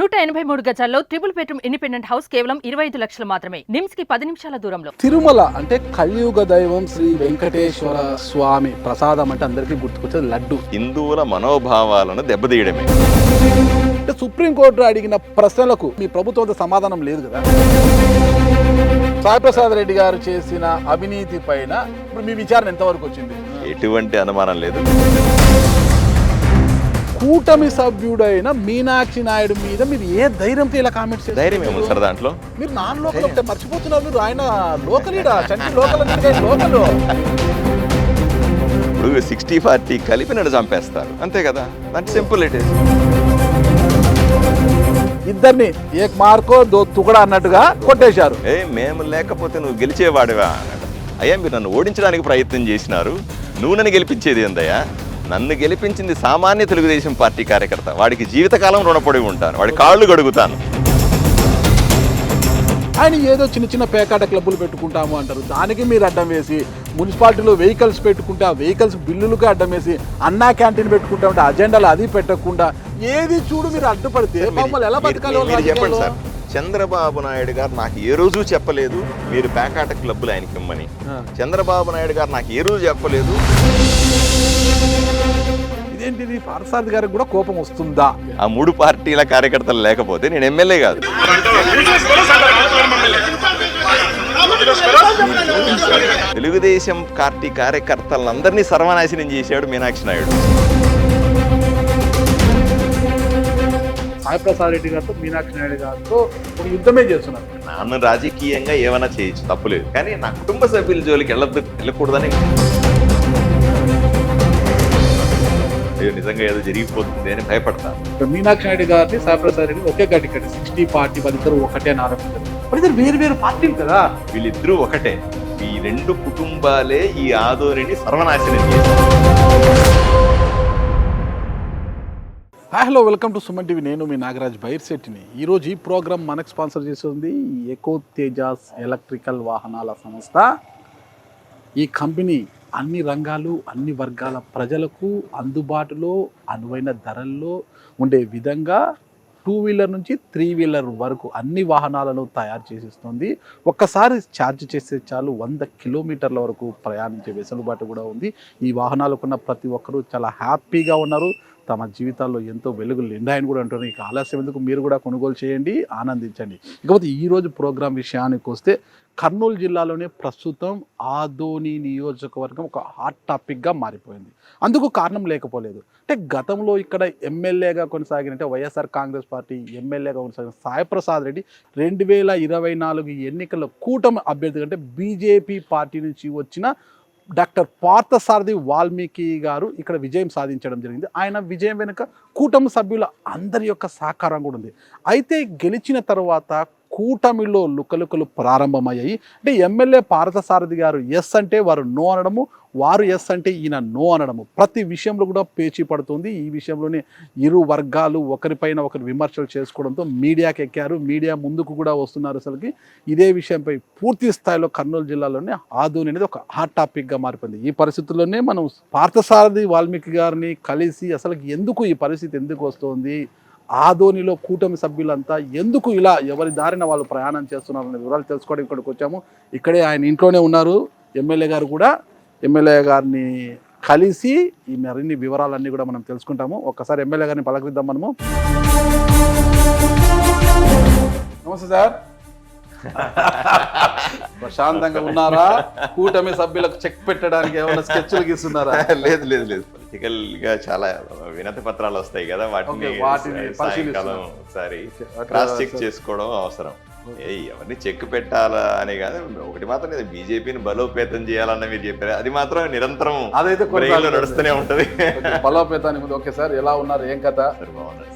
183 గజాల్లో triple bedroom independent house కేవలం 25 లక్షలు మాత్రమే. నిమ్స్ కి 10 నిమిషాల దూరంలో. తిరుమల అంటే కలియుగ దైవం శ్రీ వెంకటేశ్వర స్వామి ప్రసాదం అంటే అందరికీ గుర్తుకొచ్చేది లడ్డు. హిందువుల మనోభావాలను దెబ్బతీయడమే. అంటే సుప్రీంకోర్టు అడిగిన ప్రశ్నలకు మీ ప్రభుత్వం సమాధానం లేదు కదా. సాయిప్రసాద్ రెడ్డి గారు చేసిన అవినీతి పైన ఇప్పుడు మీ విచారణ ఎంతవరకు వచ్చింది? ఎటువంటి అనుమానం లేదు. కూటమి సభ్యుడైన మీనాక్షి నాయుడు మీద మీరు ఏ ధైర్యంతో ఇలా కామెంట్స్ చేస్తారు? ధైర్యం ఏముంది సార్ దాంట్లో? మీరు నాన్ లోకల్ ఒకటే మర్చిపోతున్నారు. మీరు ఆయన లోకలీడా చంటి లోకల్ లోకల్. ఇప్పుడు 60-40 కలిపి నన్ను చంపేస్తారు అంతే కదా. That simple it is. ఇద్దరిని ఏక్ మార్కో దో తుకడా అన్నట్టుగా కొట్టేశారు. మేము లేకపోతే నువ్వు గెలిచేవాడివా అన్నాడు. అయ్యా మీరు నన్ను ఓడించడానికి ప్రయత్నం చేసినారు, నువ్వు నన్ను గెలిపించేది ఏందయ్యా? నన్ను గెలిపించింది సామాన్య తెలుగుదేశం పార్టీ కార్యకర్త. వాడికి జీవితకాలం రుణపడి ఉంటాను, వాడి కాళ్ళు గడుగుతాను. ఆయన ఏదో చిన్న చిన్న పేకాట క్లబ్బులు పెట్టుకుంటాము అంటారు, దానికి మీరు అడ్డం వేసి మున్సిపాలిటీలో వెహికల్స్ పెట్టుకుంటే ఆ వెహికల్స్ బిల్లులకి అడ్డం వేసి అన్నా క్యాంటీన్ పెట్టుకుంటామంటే అజెండాలు అది పెట్టకుండా ఏది చూడు మీరు అడ్డుపడితే మమ్మల్ని ఎలా బతకాలి? చెప్పండి సార్, చంద్రబాబు నాయుడు గారు నాకు ఏ రోజు చెప్పలేదు మీరు పేకాట క్లబ్బులు ఆయనకి ఇమ్మని. చంద్రబాబు నాయుడు గారు నాకు ఏ రోజు చెప్పలేదు. ఇదేంటిది? పార్థసారథి గారికి కూడా కోపం వస్తుందా? ఆ 3 పార్టీల కార్యకర్తలు లేకపోతే నేను ఎమ్మెల్యే కాదు. తెలుగుదేశం పార్టీ కార్యకర్తలందరినీ సర్వనాశనం చేశాడు మీనాక్షి నాయుడు. సాయిప్రసాద్ రెడ్డి గారితో మీనాక్షి నాయుడు గారితో ఒక యుద్ధమే చేస్తున్నారు. నన్ను రాజకీయంగా ఏమైనా చేయొచ్చు, తప్పులేదు, కానీ నా కుటుంబ సభ్యుల జోలికి వెళ్ళకూడదని నిజంగా ఏదో జరిగిపోతుంది అని భయపడతాను. మీనాక్షి నాయుడు గారిని సాయిప్రసాద్ రెడ్డి ఒకే గడ్డి 60 పార్టీ వాళ్ళిద్దరు ఒకటే అని ఆరోపించారు. వాళ్ళిద్దరు వేరు వేరు పార్టీలు కదా. వీళ్ళిద్దరూ ఒకటే. ఈ 2 కుటుంబాలే ఈ ఆదోనిని సర్వనాశనం చేశారు. Hello, welcome to Suman TV. నేను మీ నాగరాజ్ బైర్శెట్టిని. ఈరోజు ఈ ప్రోగ్రామ్ మనకు స్పాన్సర్ చేస్తుంది ఎకో తేజాస్ ఎలక్ట్రికల్ వాహనాల సంస్థ. ఈ కంపెనీ అన్ని రంగాలు అన్ని వర్గాల ప్రజలకు అందుబాటులో అనువైన ధరల్లో ఉండే విధంగా 2 వీలర్ నుంచి 3 వీలర్ వరకు అన్ని వాహనాలను తయారు చేసిస్తుంది. ఒక్కసారి ఛార్జ్ చేస్తే చాలు 100 కిలోమీటర్ల వరకు ప్రయాణించే వెసులుబాటు కూడా ఉంది. ఈ వాహనాలు కొన్న ప్రతి ఒక్కరూ చాలా హ్యాపీగా ఉన్నారు. తమ జీవితాల్లో ఎంతో వెలుగులు నిండాయని కూడా అంటున్నారు. ఇక ఆలస్యం ఎందుకు, మీరు కూడా కొనుగోలు చేయండి, ఆనందించండి. ఇకపోతే ఈరోజు ప్రోగ్రాం విషయానికి వస్తే కర్నూలు జిల్లాలోనే ప్రస్తుతం ఆదోని నియోజకవర్గం ఒక హాట్ టాపిక్గా మారిపోయింది. అందుకు కారణం లేకపోలేదు. అంటే గతంలో ఇక్కడ ఎమ్మెల్యేగా కొనసాగిన వైఎస్ఆర్ కాంగ్రెస్ పార్టీ ఎమ్మెల్యేగా కొనసాగిన సాయిప్రసాద్ రెడ్డి 2024 ఎన్నికల్లో కూటమి అభ్యర్థి అంటే బీజేపీ పార్టీ నుంచి వచ్చిన డాక్టర్ పార్థసారథి వాల్మీకి గారు ఇక్కడ విజయం సాధించడం జరిగింది. ఆయన విజయం వెనుక కూటమి సభ్యుల అందరి యొక్క సహకారం కూడా ఉంది. అయితే గెలిచిన తర్వాత కూటమిలో లుకలుకలు ప్రారంభమయ్యాయి. అంటే ఎమ్మెల్యే పార్థసారథి గారు ఎస్ అంటే వారు నో అనడము, వారు ఎస్ అంటే ఈయన నో అనడము, ప్రతి విషయంలో కూడా పేచీ పడుతుంది. ఈ విషయంలోనే ఇరు వర్గాలు ఒకరిపైన ఒకరు విమర్శలు చేసుకోవడంతో మీడియాకి ఎక్కారు. మీడియా ముందుకు కూడా వస్తున్నారు. అసలుకి ఇదే విషయంపై పూర్తి స్థాయిలో కర్నూలు జిల్లాలోనే ఆదోని అనేది ఒక హాట్ టాపిక్గా మారిపోయింది. ఈ పరిస్థితుల్లోనే మనం పార్థసారథి వాల్మీకి గారిని కలిసి అసలు ఎందుకు ఈ పరిస్థితి ఎందుకు వస్తుంది, ఆదోనిలో కూటమి సభ్యులంతా ఎందుకు ఇలా ఎవరి దారిన వాళ్ళు ప్రయాణం చేస్తున్నారు అనే వివరాలు తెలుసుకోవడానికి ఇక్కడికి వచ్చాము. ఇక్కడే ఆయన ఇంట్లోనే ఉన్నారు ఎమ్మెల్యే గారు కూడా. ఎమ్మెల్యే గారిని కలిసి ఈ మరిన్ని వివరాలన్నీ కూడా మనం తెలుసుకుంటాము. ఒక్కసారి ఎమ్మెల్యే గారిని పలకరిద్దాం మనము. నమస్తే సార్. ప్రశాంతంగా ఉన్నారా? కూటమి సభ్యులకు చెక్ పెట్టడానికి ఏమైనా స్కెచ్లు గీస్తున్నారా? లేదు లేదు లేదు. పొలిటికల్ గా చాలా వినతి పత్రాలు వస్తాయి కదా, వాటిని సాయంకాలం ఒకసారి క్రాస్ చెక్ చేసుకోవడం అవసరం. ఎవరిని చెక్ పెట్టాలా అని కాదు, ఒకటి మాత్రం బీజేపీని బలోపేతం చేయాలన్న మీరు చెప్పారు, అది మాత్రం నిరంతరం అదైతే నడుస్తూనే ఉంటది. బలోపేతానికి ముందు ఓకే సార్, ఎలా ఉన్నారు, ఏం కథ?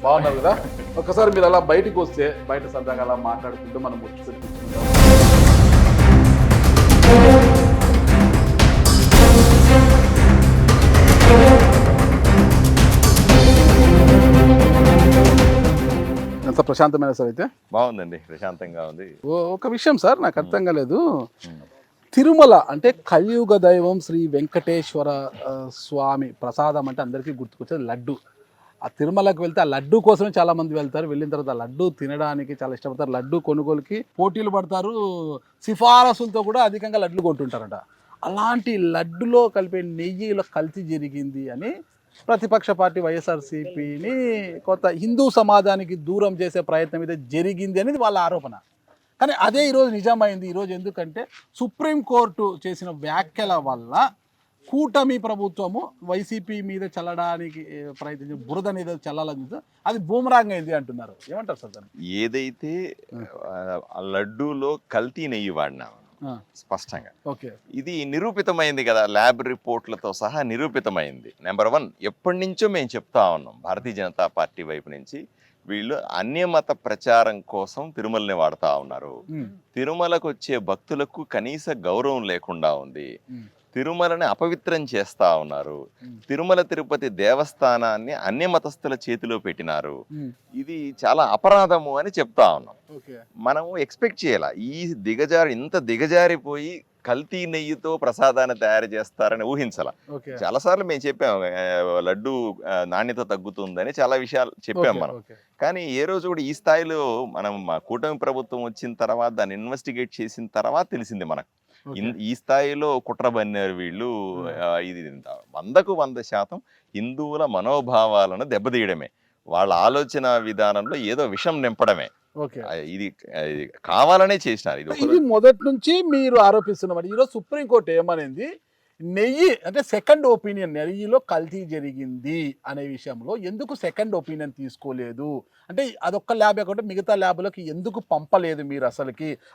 బాగున్నారు కదా. ఒక్కసారి మీరు అలా బయటకు వస్తే బయట సరదాగా అలా మాట్లాడుకుంటూ మనం ముచ్చుకుంటాం. ఎంత ప్రశాంతమైన సార్ అయితే? బాగుందండి, ప్రశాంతంగా ఉంది. ఒక విషయం సార్ నాకు అర్థం కాలేదు. తిరుమల అంటే కలియుగ దైవం శ్రీ వెంకటేశ్వర స్వామి ప్రసాదం అంటే అందరికీ గుర్తుకొచ్చేది లడ్డు. ఆ తిరుమలకు వెళ్తే ఆ లడ్డు కోసమే చాలా మంది వెళ్తారు. వెళ్ళిన తర్వాత ఆ లడ్డు తినడానికి చాలా ఇష్టపడతారు. లడ్డు కొనుగోలుకి పోటీలు పడతారు. సిఫారసులతో కూడా అధికంగా లడ్లు కొంటుంటారట. అలాంటి లడ్డులో కలిపే నెయ్యిలో కల్తీ జరిగింది అని ప్రతిపక్ష పార్టీ వైఎస్ఆర్సీపీని కొంత హిందూ సమాజానికి దూరం చేసే ప్రయత్నం అయితే జరిగింది అనేది వాళ్ళ ఆరోపణ. కానీ అదే ఈరోజు నిజమైంది. ఈరోజు ఎందుకంటే సుప్రీంకోర్టు చేసిన వ్యాఖ్యల వల్ల కూటమి ప్రభుత్వము వైసీపీ మీద చల్లడానికి ప్రయత్నించి బురద అనేది చల్లాలని అది బూమరాంగ్ అయింది అంటున్నారు. ఏమంటారు సార్ దాన్ని? ఏదైతే ఆ లడ్డూలో కల్తీ నెయ్యి వాడినా స్పష్టంగా ఓకే, ఇది నిరూపితమైంది కదా, ల్యాబ్ రిపోర్ట్లతో సహా నిరూపితమైంది. నెంబర్ 1, ఎప్పటి నుంచో మేము చెప్తా ఉన్నాం భారతీయ జనతా పార్టీ వైపు నుంచి, వీళ్ళు అన్యమత ప్రచారం కోసం తిరుమలని వాడుతూ ఉన్నారు. తిరుమలకు వచ్చే భక్తులకు కనీస గౌరవం లేకుండా ఉంది. తిరుమలని అపవిత్రం చేస్తా ఉన్నారు. తిరుమల తిరుపతి దేవస్థానాన్ని అన్యమతస్థుల చేతిలో పెట్టినారు. ఇది చాలా అపరాధము అని చెప్తా ఉన్నాం. మనము ఎక్స్పెక్ట్ చేయాల ఈ ఇంత దిగజారిపోయి కల్తీ నెయ్యితో ప్రసాదాన్ని తయారు చేస్తారని ఊహించాల. చాలాసార్లు మేము చెప్పాము లడ్డు నాణ్యత తగ్గుతుందని, చాలా విషయాలు చెప్పాం మనం. కానీ ఏ రోజు కూడా ఈ స్థాయిలో మనం కూటమి ప్రభుత్వం వచ్చిన తర్వాత దాన్ని ఇన్వెస్టిగేట్ చేసిన తర్వాత తెలిసింది మనకు ఈ స్థాయిలో కుట్ర బన్నారు వీళ్ళు. ఇది 100% హిందువుల మనోభావాలను దెబ్బతీయడమే, వాళ్ళ ఆలోచన విధానంలో ఏదో విషం నింపడమే. ఇది కావాలనే చేసినారు. ఇది మొదటి నుంచి మీరు ఆరోపిస్తున్నారు. ఈరోజు సుప్రీంకోర్టు ఏమనేది, నెయ్యి అంటే సెకండ్ ఒపీనియన్, నెయ్యిలో కల్తీ జరిగింది అనే విషయంలో ఎందుకు సెకండ్ ఒపీనియన్ తీసుకోలేదు అంటే, అదొక్క ల్యాబ్ కాకుండా మిగతా ల్యాబ్లకు ఎందుకు పంపలేదు మీరు?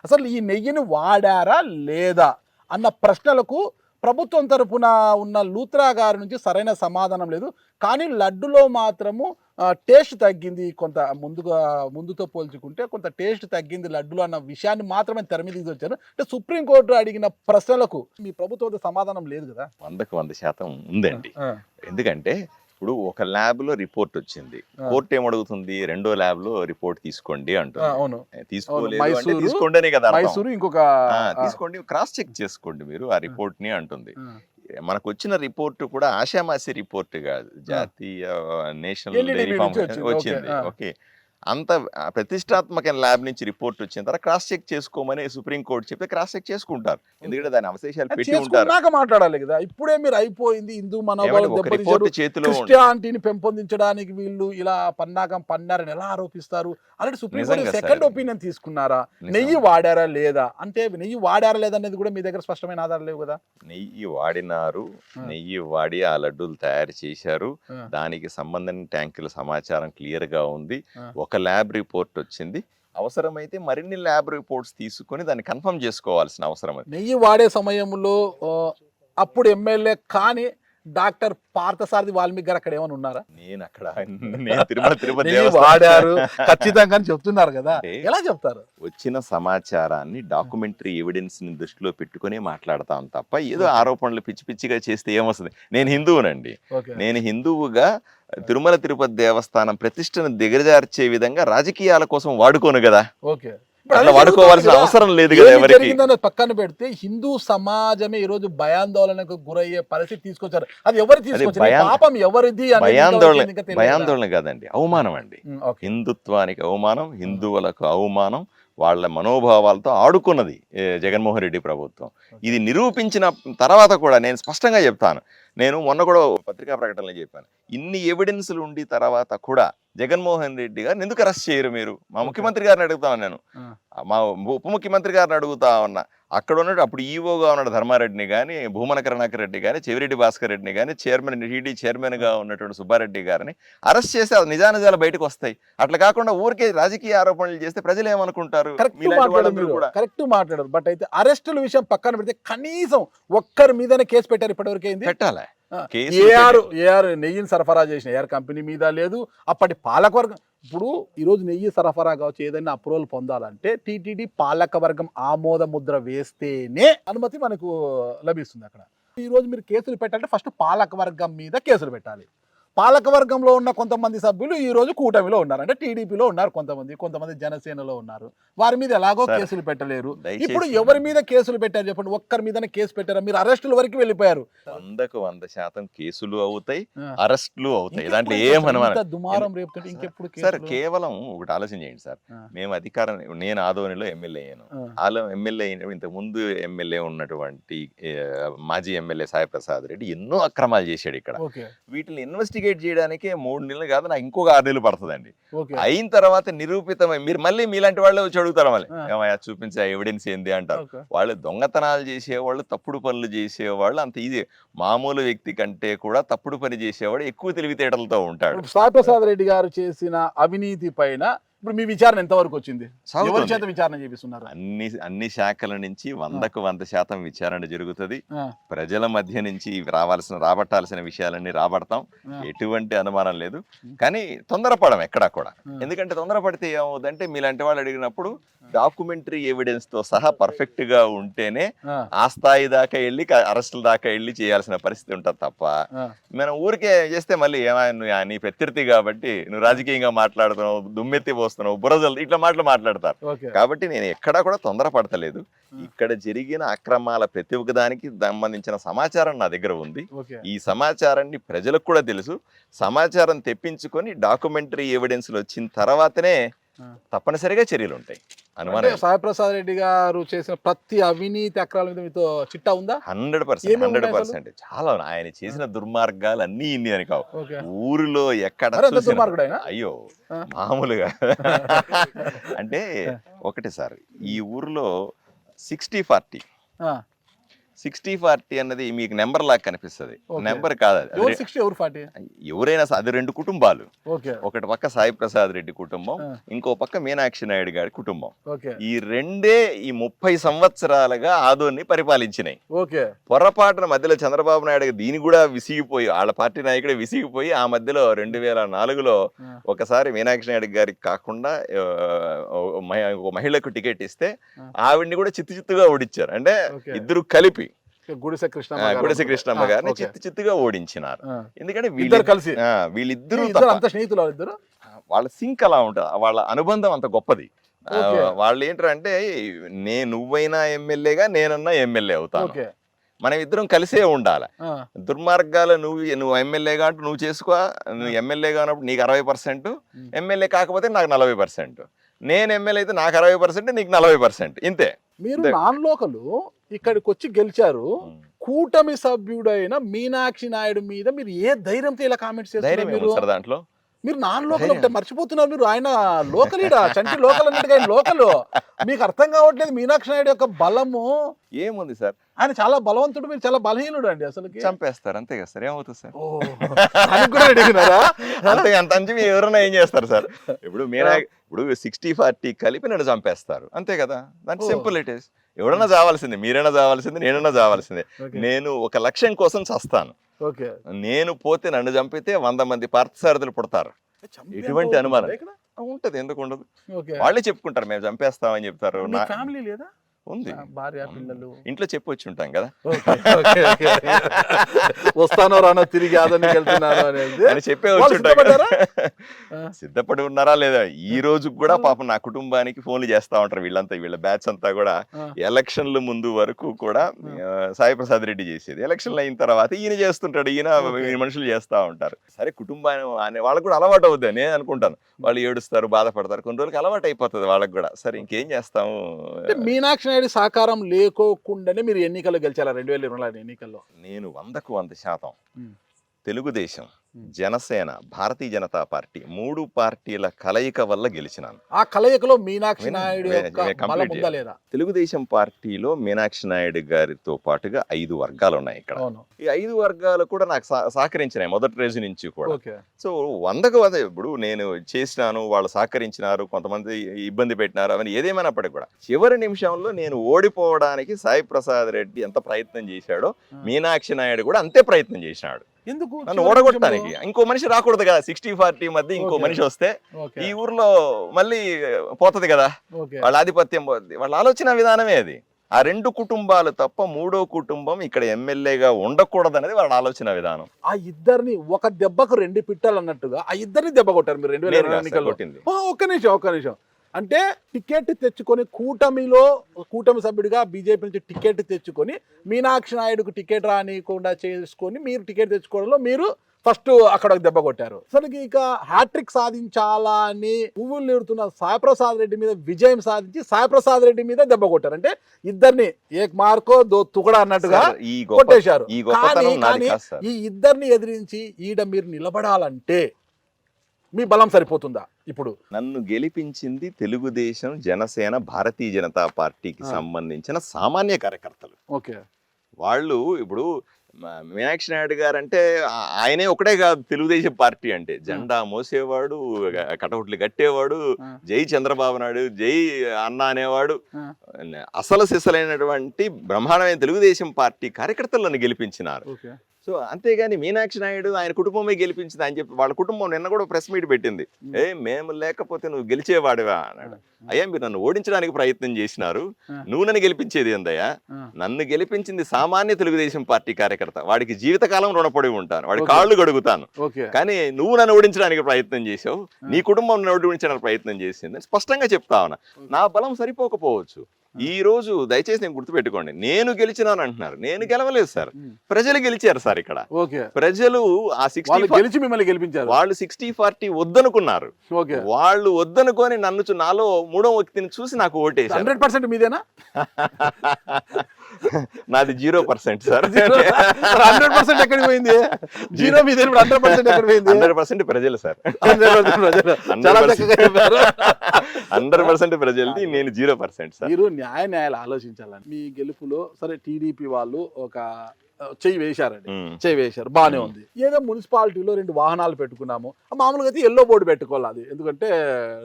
అసలు ఈ నెయ్యిని వాడారా లేదా అన్న ప్రశ్నలకు ప్రభుత్వం తరపున ఉన్న లూత్రా గారి నుంచి సరైన సమాధానం లేదు. కానీ లడ్డులో మాత్రము టేస్ట్ తగ్గింది, కొంత ముందుతో పోల్చుకుంటే కొంత టేస్ట్ తగ్గింది లడ్డులో అన్న విషయాన్ని మాత్రమే తెర మీద తీసుకొచ్చారు. అంటే సుప్రీంకోర్టు అడిగిన ప్రశ్నలకు మీ ప్రభుత్వం సమాధానం లేదు కదా. 100% ఉందండి. ఎందుకంటే ఇప్పుడు ఒక ల్యాబ్ లో రిపోర్ట్ వచ్చింది, కోర్టు ఏమడుగుతుంది, రెండో ల్యాబ్ లో రిపోర్ట్ తీసుకోండి అంటుంది. తీసుకోలేదు తీసుకోండి కదా, తీసుకోండి, క్రాస్ చెక్ చేసుకోండి మీరు ఆ రిపోర్ట్ ని అంటుంది. మనకు వచ్చిన రిపోర్ట్ కూడా ఆషామాసి రిపోర్ట్ కాదు, జాతీయ నేషనల్ డైరీ ఫార్మ్ వచ్చింది. ఓకే, అంత ప్రతిష్టాత్మక ల్యాబ్ నుంచి రిపోర్ట్ వచ్చిన తర్వాత క్రాస్ చెక్ చేసుకోమని సుప్రీంకోర్టు చెప్తే క్రాస్ చెక్ చేసుకుంటారు. ఎందుకంటే దాని అవశేషాలు పెట్టి ఉంటారు. మాట్లాడాలి కదా, ఇప్పుడే మీరు అయిపోయింది హిందూ మనోభావం క్రిస్టియానిటీని పెంపొందించడానికి వీళ్ళు ఇలా పన్నారని ఎలా ఆరోపిస్తారు? అలాంటి సుప్రీంకోర్టు సెకండ్ ఒపీనియన్ తీసుకున్నారా? నెయ్యి వాడారా లేదా అంటే, నెయ్యి వాడారా లేదా అనేది కూడా మీ దగ్గర స్పష్టమైన ఆధారం లేవు కదా. నెయ్యి వాడినారు, నెయ్యి వాడి ఆ లడ్డూలు తయారు చేశారు, దానికి సంబంధించిన ట్యాంకుల సమాచారం క్లియర్ గా ఉంది. ఒక ల్యాబ్ రిపోర్ట్ వచ్చింది, అవసరమైతే మరిన్ని ల్యాబ్ రిపోర్ట్స్ తీసుకొని దాన్ని కన్ఫర్మ్ చేసుకోవాల్సిన అవసరం. నెయ్యి వాడే సమయంలో అప్పుడు ఎమ్మెల్యే కానీ డాక్టర్ పార్థసారథి వాల్మీకి గారు అక్కడ ఏమైనా ఉన్నారా? నేను తిరుపతి వాడారు ఖచ్చితంగా చెప్తున్నారు కదా, ఎలా చెప్తారు? వచ్చిన సమాచారాన్ని డాక్యుమెంటరీ ఎవిడెన్స్ ని దృష్టిలో పెట్టుకుని మాట్లాడతాం తప్ప ఏదో ఆరోపణలు పిచ్చి పిచ్చిగా చేస్తే ఏమొస్తుంది? నేను హిందువునండి, నేను హిందువుగా తిరుమల తిరుపతి దేవస్థానం ప్రతిష్టను దిగజార్చే విధంగా రాజకీయాల కోసం వాడుకోను కదా. వాడుకోవాల్సిన అవసరం లేదు కదా. ఎవరికి పక్కన పెడితే హిందూ సమాజమే ఈ రోజు భయాందోళనకు గురయ్యే పరిస్థితి తీసుకొచ్చారు. అది ఎవరు తీసుకొచ్చారు? పాపం ఎవరిది? భయాందోళన కాదండి, అవమానం అండి. హిందుత్వానికి అవమానం, హిందువులకు అవమానం, వాళ్ళ మనోభావాలతో ఆడుకున్నది జగన్మోహన్ రెడ్డి ప్రభుత్వం. ఇది నిరూపించిన తర్వాత కూడా నేను స్పష్టంగా చెప్తాను, నేను మొన్న కూడా పత్రికా ప్రకటనలో చెప్పాను, ఇన్ని ఎవిడెన్స్లు ఉండి తర్వాత కూడా జగన్మోహన్ రెడ్డి గారిని ఎందుకు అరెస్ట్ చేయరు మీరు? మా ముఖ్యమంత్రి గారిని అడుగుతా ఉన్నాను, మా ఉప ముఖ్యమంత్రి గారిని అడుగుతా ఉన్నా. అక్కడ ఉన్నట్టు అప్పుడు ఈవోగా ఉన్నాడు ధర్మారెడ్డిని కానీ, భూమన కరుణాకర్ రెడ్డి కానీ, చెవిరెడ్డి భాస్కర్ రెడ్డిని కానీ, టీడీ చైర్మన్గా ఉన్నటువంటి సుబ్బారెడ్డి గారిని అరెస్ట్ చేస్తే అది నిజానిజాలు బయటకు వస్తాయి. అట్లా కాకుండా ఊరికే రాజకీయ ఆరోపణలు చేస్తే ప్రజలు ఏమనుకుంటారు? కరెక్ట్ మాట్లాడారు. బట్ అయితే అరెస్టుల విషయం పక్కన పెడితే కనీసం ఒక్కరి మీదనే కేసు పెట్టారు ఇప్పటివరకు? ఏంది పెట్టాలి? ఏఆర్ నెయ్యిని సరఫరా చేసిన ఏఆర్ కంపెనీ మీద లేదు. అప్పటి పాలకవర్గం, ఇప్పుడు ఈరోజు నెయ్యి సరఫరా కావచ్చు ఏదైనా అప్రూవల్ పొందాలంటే టీటీడీ పాలకవర్గం ఆమోద ముద్ర వేస్తేనే అనుమతి మనకు లభిస్తుంది. అక్కడ ఈరోజు మీరు కేసులు పెట్టాలంటే ఫస్ట్ పాలకవర్గం మీద కేసులు పెట్టాలి. పాలకవర్గంలో ఉన్న కొంతమంది సభ్యులు ఈ రోజు కూటమిలో ఉన్నారు, అంటే టీడీపీలో ఉన్నారు, కొంతమంది జనసేనలో ఉన్నారు. వారి మీద ఎలాగో కేసులు పెట్టలేరు. ఇప్పుడు ఎవరి మీద కేసులు పెట్టారు చెప్పండి, ఒక్కరి మీదనే కేసు పెట్టారా? మీరు అరెస్టుల వరకు వెళ్ళిపోయారు. 100% కేసులు అవుతాయి, అరెస్టులు అవుతాయి, దాంట్లో ఏమనమాట దుమారం రేపుతుంటే ఇంకెప్పుడు సార్. కేవలం ఒకటి ఆలోచన చేయండి సార్, మేము అధికారం, నేను ఆదోనిలో ఎమ్మెల్యే అయ్యాను. ఎమ్మెల్యే అయిన ఇంతకు ముందు ఎమ్మెల్యే ఉన్నటువంటి మాజీ ఎమ్మెల్యే సాయి ప్రసాద్ రెడ్డి ఎన్నో అక్రమాలు చేశాడు ఇక్కడ. వీటిని ఇన్వెస్టిగేట్ చేయడానికి 3 నెలలు కాదు, నాకు ఇంకొక 6 నెలలు పడుతుందండి. అయిన తర్వాత నిరూపితమై మీరు మళ్ళీ మీలాంటి వాళ్ళే వచ్చి అడుగుతారు, మళ్ళీ ఏమయ్యా చూపించే ఎవిడెన్స్ ఏంది అంటారు. వాళ్ళు దొంగతనాలు చేసేవాళ్ళు, తప్పుడు పనులు చేసేవాళ్ళు అంత ఈజీ. మామూలు వ్యక్తి కంటే కూడా తప్పుడు పని చేసేవాడు ఎక్కువ తెలివితేటలతో ఉంటాడు. సాయి ప్రసాద్ రెడ్డి గారు చేసిన అవినీతి పైన ఇప్పుడు మీ విచారణ ఎంతవరకు వచ్చింది? ఎవరి చేత విచారణ చేపిస్తున్నారు? అన్ని శాఖల నుంచి 100% విచారణ జరుగుతుంది. ప్రజల మధ్య నుంచి రాబట్టాల్సిన విషయాలన్నీ రాబడతాం, ఎటువంటి అనుమానం లేదు. కానీ తొందరపడం ఎక్కడా కూడా, ఎందుకంటే తొందరపడితే ఏమవుతుందంటే మీలాంటి వాళ్ళు అడిగినప్పుడు డాక్యుమెంటరీ ఎవిడెన్స్ తో సహా పర్ఫెక్ట్ గా ఉంటేనే ఆ స్థాయి దాకా వెళ్ళి అరెస్టుల దాకా వెళ్ళి చేయాల్సిన పరిస్థితి ఉంటుంది తప్ప మనం ఊరికే చేస్తే మళ్ళీ ఏమైనా నీ ప్రత్యర్థి కాబట్టి నువ్వు రాజకీయంగా మాట్లాడుతున్నావు, దుమ్మెత్తి పోస్తున్నావు, బురదలు ఇట్లా మాట్లాడతారు. కాబట్టి నేను ఎక్కడా కూడా తొందరపడతలేదు. ఇక్కడ జరిగిన అక్రమాల ప్రతి ఒక్క దానికి సంబంధించిన సమాచారం నా దగ్గర ఉంది. ఈ సమాచారాన్ని ప్రజలకు కూడా తెలుసు. సమాచారం తెప్పించుకొని డాక్యుమెంటరీ ఎవిడెన్స్లు వచ్చిన తర్వాతనే తప్పనిసరిగా చర్యలు ఉంటాయి. అనుమానం సాయి ప్రసాద్ రెడ్డి గారు చేసిన ప్రతి అవినీతి అక్రమాల మీద మీతో చిట్టా ఉందా? 100%. చాలా ఆయన చేసిన దుర్మార్గాలు అన్ని ఇన్ని అని కావు. ఊరిలో ఎక్కడ అయ్యో మామూలుగా అంటే ఒకటి సార్, ఈ ఊరిలో 60-40 అన్నది మీకు నెంబర్ లాగా కనిపిస్తుంది, నెంబర్ కాదు అది. ఎవరైనా అది 2 కుటుంబాలు, ఒకటి పక్క సాయి ప్రసాద్ రెడ్డి కుటుంబం, ఇంకో పక్క మీనాక్షి నాయుడు గారి కుటుంబం. ఈ రెండే ఈ 30 సంవత్సరాలుగా ఆదోని పరిపాలించినాయి. పొరపాటున మధ్యలో చంద్రబాబు నాయుడు దీని కూడా విసిగిపోయి, వాళ్ళ పార్టీ నాయకుడే విసిగిపోయి ఆ మధ్యలో 2004లో ఒకసారి మీనాక్షి నాయుడు గారికి కాకుండా మహిళకు టికెట్ ఇస్తే ఆవిడ్ని కూడా చిత్తుగా ఓడించారు. అంటే ఇద్దరు కలిపి గుడిసె కృష్ణమ్మ గారిని చిత్తుగా ఓడించినారు. ఎందుకంటే వీళ్ళిద్దరూ వాళ్ళ సింక్ అలా ఉంటుంది, వాళ్ళ అనుబంధం అంత గొప్పది. వాళ్ళు ఏంటంటే నువ్వైనా ఎమ్మెల్యేగా నేనన్నా ఎమ్మెల్యే అవుతాను, మనం ఇద్దరం కలిసే ఉండాలి. దుర్మార్గాలు నువ్వు ఎమ్మెల్యేగా అంటూ నువ్వు చేసుకో, నువ్వు ఎమ్మెల్యేగా ఉన్నప్పుడు నీకు 60%, ఎమ్మెల్యే కాకపోతే నాకు 40%, నేను ఎమ్మెల్యే అయితే నాకు 60%, నీకు 40%, ఇంతే. మీరు నాన్ లోకల్ ఇక్కడికి వచ్చి గెలిచారు, కూటమి సభ్యుడైన మీనాక్షి నాయుడు మీద మీరు ఏ ధైర్యంతో ఇలా కామెంట్స్ చేస్తారు? దాంట్లో మీరు నాన్ లోకల్ అంటే మర్చిపోతున్నారు. మీరు ఆయన లోకల్ చంటి లోకల్ అన్నట్టుగా ఆయన లోకల్. మీకు అర్థం కావట్లేదు మీనాక్షి నాయుడు యొక్క బలము ఏముంది సార్. ఆయన చాలా బలవంతుడు, మీరు చాలా బలహీనుడు అండి. అసలు చంపేస్తారు అంతే కదా సార్, ఏమవుతుంది సార్? అంతే ఎవరైనా ఏం చేస్తారు సార్? ఇప్పుడు 60-40 కలిపి నన్ను చంపేస్తారు అంతే కదా. దాంట్ సింపుల్ ఇట్ ఈస్. ఎవరైనా చావాల్సిందే, మీరైనా చావాల్సిందే, నేనైనా చావాల్సిందే. నేను ఒక లక్ష్యం కోసం చస్తాను. నేను పోతే నన్ను చంపితే 100 మంది పార్థసారథులు పుడతారు, ఎటువంటి అనుమానం ఉంటది. ఎందుకు ఉండదు? వాళ్ళే చెప్పుకుంటారు మేము చంపేస్తామని చెప్తారు. ఫ్యామిలీ లేదా? ఉంది, భార్య పిల్లలు, ఇంట్లో చెప్పి వచ్చి ఉంటాం కదా. వస్తానో రానో తిరిగి అని చెప్పే వచ్చి ఉంటాం కదా. సిద్ధపడి ఉన్నారా లేదా? ఈ రోజు కూడా పాపం నా కుటుంబానికి ఫోన్లు చేస్తా ఉంటారు వీళ్ళంతా, వీళ్ళ బ్యాచ్ అంతా కూడా. ఎలక్షన్ల ముందు వరకు కూడా సాయి ప్రసాద్ రెడ్డి చేసేది, ఎలక్షన్లు అయిన తర్వాత ఈయన చేస్తుంటాడు, ఈయన మనుషులు చేస్తా ఉంటారు. సరే కుటుంబాన్ని వాళ్ళకు కూడా అలవాటు అవుతుంది నేను అనుకుంటాను. వాళ్ళు ఏడుస్తారు, బాధపడతారు, కొన్ని రోజులకి అలవాటు అయిపోతుంది వాళ్ళకి కూడా. సరే ఇంకేం చేస్తాము. మీనాక్షి నాయుడు సహకారం లేకోకుండానే మీరు ఎన్నికల్లో గెలిచారా 2024 ఎన్నికల్లో? నేను 100% తెలుగుదేశం, జనసేన, భారతీయ జనతా పార్టీ 3 పార్టీల కలయిక వల్ల గెలిచినాను. ఆ కలయికలో మీనాక్షి నాయుడు తెలుగుదేశం పార్టీలో మీనాక్షి నాయుడు గారితో పాటుగా 5 వర్గాలు ఉన్నాయి ఇక్కడ. ఈ 5 వర్గాలు కూడా నాకు సహకరించినాయి మొదటి రోజు నుంచి కూడా. సో 100% ఇప్పుడు నేను చేసినాను, వాళ్ళు సహకరించినారు, కొంతమంది ఇబ్బంది పెట్టినారు, అవన్నీ ఏదేమైనప్పటికీ కూడా చివరి నిమిషంలో నేను ఓడిపోవడానికి సాయి ప్రసాద్ రెడ్డి ఎంత ప్రయత్నం చేశాడో మీనాక్షి నాయుడు కూడా అంతే ప్రయత్నం చేసినాడు. ఎందుకు? నన్ను ఓడగొట్టడానికి. ఇంకో మనిషి రాకూడదు కదా, 60-40 మధ్య ఇంకో మనిషి వస్తే ఈ ఊర్లో మళ్ళీ పోతుంది కదా, వాళ్ళ ఆధిపత్యం పోతుంది. వాళ్ళ ఆలోచన విధానమే అది. ఆ 2 కుటుంబాలు తప్ప మూడో కుటుంబం ఇక్కడ ఎమ్మెల్యేగా ఉండకూడదనేది వాళ్ళ ఆలోచన విధానం. ఆ ఇద్దరిని ఒక దెబ్బకు 2 పిట్టలు అన్నట్టుగా ఆ ఇద్దరిని దెబ్బ కొట్టారు మీరు 2020 ఎన్నికల్లో. కొట్టింది. ఒక్క నిమిషం అంటే టికెట్ తెచ్చుకొని కూటమి సభ్యుడిగా బీజేపీ నుంచి టికెట్ తెచ్చుకొని మీనాక్షి నాయుడుకు టికెట్ రానియకుండా చేసుకొని మీరు టికెట్ తెచ్చుకోవడంలో మీరు ఫస్ట్ అక్కడ దెబ్బ కొట్టారు. అసలు ఇక హ్యాట్రిక్ సాధించాలా అని పువ్వులు నిడుతున్న సాయిప్రసాద్ రెడ్డి మీద విజయం సాధించి సాయిప్రసాద్ రెడ్డి మీద దెబ్బ కొట్టారు. అంటే ఇద్దరిని ఏక్ మార్కో దో తుకడా అన్నట్టుగా కొట్టేశారు. కానీ ఈ ఇద్దరిని ఎదిరించి ఈడ మీరు నిలబడాలంటే మీ బలం సరిపోతుందా? ఇప్పుడు నన్ను గెలిపించింది తెలుగుదేశం, జనసేన, భారతీయ జనతా పార్టీకి సంబంధించిన సామాన్య కార్యకర్తలు. ఓకే, వాళ్ళు ఇప్పుడు మీనాక్షి నాయుడు గారు అంటే ఆయనే ఒకటే కాదు, తెలుగుదేశం పార్టీ అంటే జెండా మోసేవాడు, కటౌట్లు కట్టేవాడు, జై చంద్రబాబు నాయుడు, జై అన్న అనేవాడు. అసలు సిసలైనటువంటి బ్రహ్మాండమైన తెలుగుదేశం పార్టీ కార్యకర్తలను గెలిపించినారు. సో అంతేగాని మీనాక్షి నాయుడు ఆయన కుటుంబమే గెలిపించింది అని చెప్పి వాళ్ళ కుటుంబం నిన్న కూడా ప్రెస్ మీట్ పెట్టింది. మేము లేకపోతే నువ్వు గెలిచేవాడివా అన్నాడు. అయ్యా మీరు నన్ను ఓడించడానికి ప్రయత్నం చేసినారు, నువ్వు నన్ను గెలిపించేది ఏందయ్యా? నన్ను గెలిపించింది సామాన్య తెలుగుదేశం పార్టీ కార్యకర్త, వాడికి జీవితకాలం రుణపడి ఉంటాను, వాడి కాళ్ళు గడుగుతాను. కానీ నువ్వు నన్ను ఓడించడానికి ప్రయత్నం చేసావు, నీ కుటుంబం నన్ను ఓడించడానికి ప్రయత్నం చేసింది స్పష్టంగా చెప్తా ఉన్నా. నా బలం సరిపోకపోవచ్చు. ఈ రోజు దయచేసి నేను గుర్తుపెట్టుకోండి, నేను గెలిచినాను అంటున్నారు, నేను గెలవలేదు సార్, ప్రజలు గెలిచారు సార్. ఇక్కడ ప్రజలు ఆ 60 మిమ్మల్ని గెలిపించారు. వాళ్ళు 60-40 వద్దనుకున్నారు. వాళ్ళు వద్దనుకొని నన్ను నాలో మూడో వ్యక్తిని చూసి నాకు ఓటేసారు. 100% మీదేనా? నాది 0% సార్. 100% ఎక్కడికి పోయింది? 0 మీదే 100% ఎక్కడికి పోయింది? 100% ప్రజలు సార్. 100% ప్రజలది, నేను 0% సార్. మీరు న్యాయాలు ఆలోచించాలని మీ గెలుపులో సరే టీడీపీ వాళ్ళు ఒక చెయ్యి వేశారు, బాగానే ఉంది. ఏదో మున్సిపాలిటీలో 2 వాహనాలు పెట్టుకున్నాము, మామూలుగా అయితే ఎల్లో బోర్డు పెట్టుకోవాలి. అది ఎందుకంటే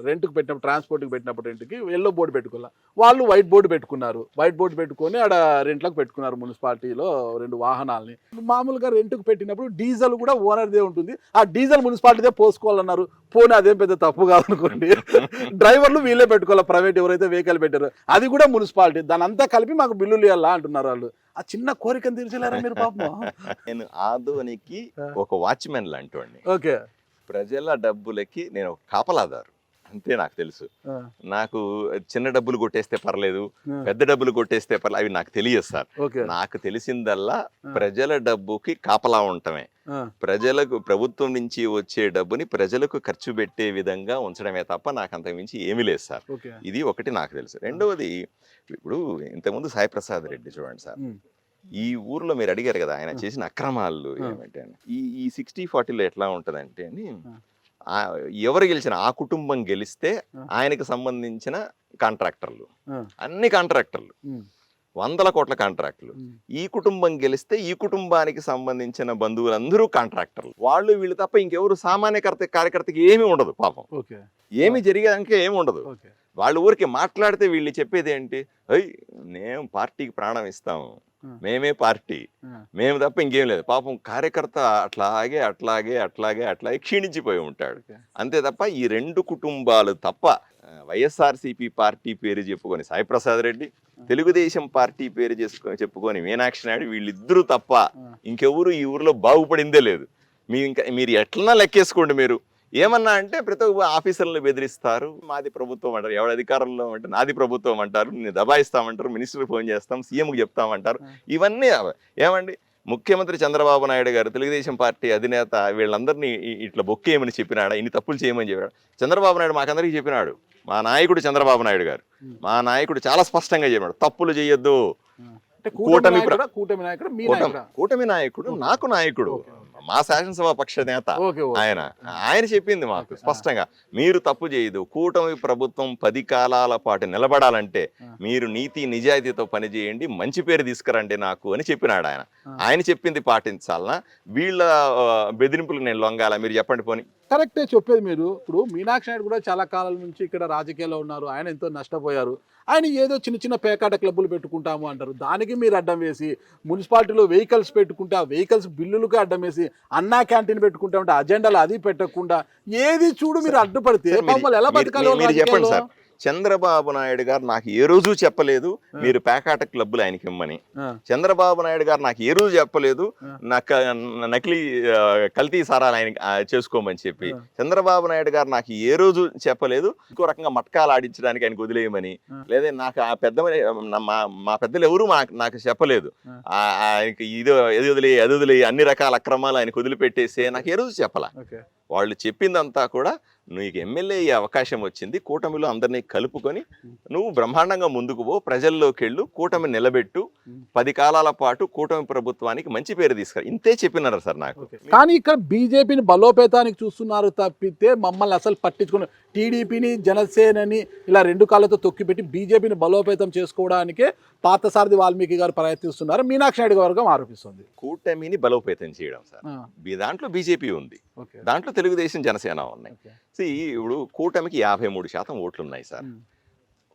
రెంట్కి పెట్టినప్పుడు, ట్రాన్స్పోర్ట్కి పెట్టినప్పుడు రెంట్కి ఎల్లో బోర్డు పెట్టుకోవాలి. వాళ్ళు వైట్ బోర్డు పెట్టుకున్నారు. వైట్ బోర్డు పెట్టుకొని ఆడ రెంట్లకు పెట్టుకున్నారు మున్సిపాలిటీలో 2 వాహనాలని. మామూలుగా రెంట్కు పెట్టినప్పుడు డీజిల్ కూడా ఓనర్దే ఉంటుంది, ఆ డీజిల్ మున్సిపాలిటీదే పోసుకోవాలన్నారు. పోనీ అదేం పెద్ద తప్పు కాదనుకోండి, డ్రైవర్లు వీళ్ళే పెట్టుకోవాలి, ప్రైవేట్ ఎవరైతే వెహికల్ పెట్టారో అది కూడా మున్సిపాలిటీ. దాని అంతా కలిపి మాకు బిల్లులు ఇవ్వాలా అంటున్నారు వాళ్ళు. ఆ చిన్న కోరికను తీర్చలేరా మీరు పాపం? నేను ఆదోనికి ఒక వాచ్మెన్ లాంటి, ఓకే, ప్రజల డబ్బులకి నేను ఒక కాపలాదారు అంతే. నాకు తెలుసు, నాకు చిన్న డబ్బులు కొట్టేస్తే పర్లేదు, పెద్ద డబ్బులు కొట్టేస్తే పర్లేదు, అవి నాకు తెలియదు సార్. నాకు తెలిసిందల్లా ప్రజల డబ్బుకి కాపలా ఉండటమే, ప్రజలకు ప్రభుత్వం నుంచి వచ్చే డబ్బుని ప్రజలకు ఖర్చు పెట్టే విధంగా ఉంచడమే తప్ప నాకు అంతకుమించి ఏమీ లేదు సార్. ఇది ఒకటి నాకు తెలుసు. రెండవది, ఇప్పుడు ఇంతకుముందు సాయిప్రసాద్ రెడ్డి చూడండి సార్, ఈ ఊర్లో మీరు అడిగారు కదా ఆయన చేసిన అక్రమాలు ఏమంటే, ఈ 60-40లో ఎట్లా ఉంటదంటే అండి, ఎవరు గెలిచిన ఆ కుటుంబం గెలిస్తే ఆయనకు సంబంధించిన కాంట్రాక్టర్లు, అన్ని కాంట్రాక్టర్లు, 100 కోట్ల కాంట్రాక్టులు. ఈ కుటుంబం గెలిస్తే ఈ కుటుంబానికి సంబంధించిన బంధువులందరూ కాంట్రాక్టర్లు. వాళ్ళు వీళ్ళు తప్ప ఇంకెవరు సామాన్య కార్యకర్తకి ఏమీ ఉండదు పాపం, ఏమి జరిగేదానికి ఏమి ఉండదు. వాళ్ళు ఊరికి మాట్లాడితే వీళ్ళు చెప్పేది ఏంటి, మేము పార్టీకి ప్రాణం ఇస్తాము, మేమే పార్టీ, మేము తప్ప ఇంకేం లేదు. పాపం కార్యకర్త అట్లాగే క్షీణించిపోయి ఉంటాడు అంతే తప్ప. ఈ 2 కుటుంబాలు తప్ప, వైఎస్ఆర్సీపీ పార్టీ పేరు చెప్పుకొని సాయిప్రసాద్ రెడ్డి, తెలుగుదేశం పార్టీ పేరు చెప్పుకొని మీనాక్షి నాయుడు, వీళ్ళిద్దరూ తప్ప ఇంకెవరు ఈ ఊర్లో బాగుపడిందే లేదు. మీరు ఎట్లన్నా లెక్కేసుకోండి. మీరు ఏమన్నా అంటే ప్రతి ఒక్క ఆఫీసర్లను బెదిరిస్తారు, మాది ప్రభుత్వం అంటారు, ఎవరి అధికారంలో అంటే నాది ప్రభుత్వం అంటారు, నేను దబాయిస్తామంటారు, మినిస్టర్ ఫోన్ చేస్తాం, సీఎంకి చెప్తామంటారు. ఇవన్నీ ఏమండి, ముఖ్యమంత్రి చంద్రబాబు నాయుడు గారు, తెలుగుదేశం పార్టీ అధినేత, వీళ్ళందరినీ ఇట్లా బొక్కేయమని చెప్పినాడా, ఇన్ని తప్పులు చేయమని చెప్పాడు చంద్రబాబు నాయుడు? మాకందరికీ చెప్పినాడు. మా నాయకుడు చంద్రబాబు నాయుడు గారు, మా నాయకుడు చాలా స్పష్టంగా చెప్పాడు, తప్పులు చేయొద్దు. కూటమి నాయకుడు, నాకు నాయకుడు, మా శాసనసభ పక్ష నేత ఆయన చెప్పింది మాకు స్పష్టంగా, మీరు తప్పు చేయదు, కూటమి ప్రభుత్వం 10 కాలాల పాటు నిలబడాలంటే మీరు నీతి నిజాయితీతో పనిచేయండి, మంచి పేరు తీసుకురండి నాకు అని చెప్పినాడు ఆయన. ఆయన చెప్పింది పాటించాలనా, వీళ్ళ బెదిరింపులు నేను లొంగాల? మీరు చెప్పండి పోనీ. కరెక్టే చెప్పేది మీరు. ఇప్పుడు మీనాక్షి నాయుడు కూడా చాలా కాలం నుంచి ఇక్కడ రాజకీయాల్లో ఉన్నారు, ఆయన ఎంతో నష్టపోయారు. ఆయన ఏదో చిన్న పేకాట క్లబ్బులు పెట్టుకుంటాము అంటారు, దానికి మీరు అడ్డం వేసి, మున్సిపాలిటీలో వెహికల్స్ పెట్టుకుంటే ఆ వెహికల్స్ బిల్లులకి అడ్డం వేసి, అన్నా క్యాంటీన్ పెట్టుకుంటా ఉంటే అజెండాలు అది పెట్టకుండా, ఏది చూడు మీరు అడ్డుపడితే మమ్మల్ని ఎలా బతకాలి? చెప్పండి సార్, చంద్రబాబు నాయుడు గారు నాకు ఏ రోజు చెప్పలేదు మీరు పేకాట క్లబ్బులు ఆయనకి ఇమ్మని. చంద్రబాబు నాయుడు గారు నాకు ఏ రోజు చెప్పలేదు నకిలీ కల్తీ సారాలు ఆయన చేసుకోమని చెప్పి. చంద్రబాబు నాయుడు గారు నాకు ఏ రోజు చెప్పలేదు ఇంకో రకంగా మట్కాలు ఆడించడానికి ఆయనకు వదిలేయమని. లేదా నాకు ఆ పెద్ద మా పెద్దలు ఎవరు నాకు చెప్పలేదు ఆయనకి ఇది వదిలే అన్ని రకాల అక్రమాలు ఆయనకు వదిలిపెట్టేసి నాకు ఏ రోజు చెప్పాల. వాళ్ళు చెప్పిందంతా కూడా నీకు ఎమ్మెల్యే అయ్యే అవకాశం వచ్చింది, కూటమిలో అందరినీ కలుపుకొని నువ్వు బ్రహ్మాండంగా ముందుకు పో, ప్రజల్లోకి వెళ్ళు, కూటమి నిలబెట్టు, 10 కాలాల పాటు కూటమి ప్రభుత్వానికి మంచి పేరు తీసుకురా, ఇంతే చెప్పినారు సార్ నాకు. కానీ ఇక్కడ బీజేపీని బలోపేతానికి చూస్తున్నారు తప్పితే మమ్మల్ని అసలు పట్టించుకున్న టీడీపీని జనసేనని ఇలా 2 కాళ్ళతో తొక్కిపెట్టి బీజేపీని బలోపేతం చేసుకోవడానికే పార్థసారథి వాల్మీకి గారు ప్రయత్నిస్తున్నారు మీనాక్షి నాయుడు వర్గం ఆరోపిస్తుంది. కూటమిని బలోపేతం చేయడం సార్, దాంట్లో బీజేపీ ఉంది, దాంట్లో తెలుగుదేశం జనసేన ఉన్నాయి. ఇప్పుడు కూటమికి 53% ఓట్లు ఉన్నాయి సార్.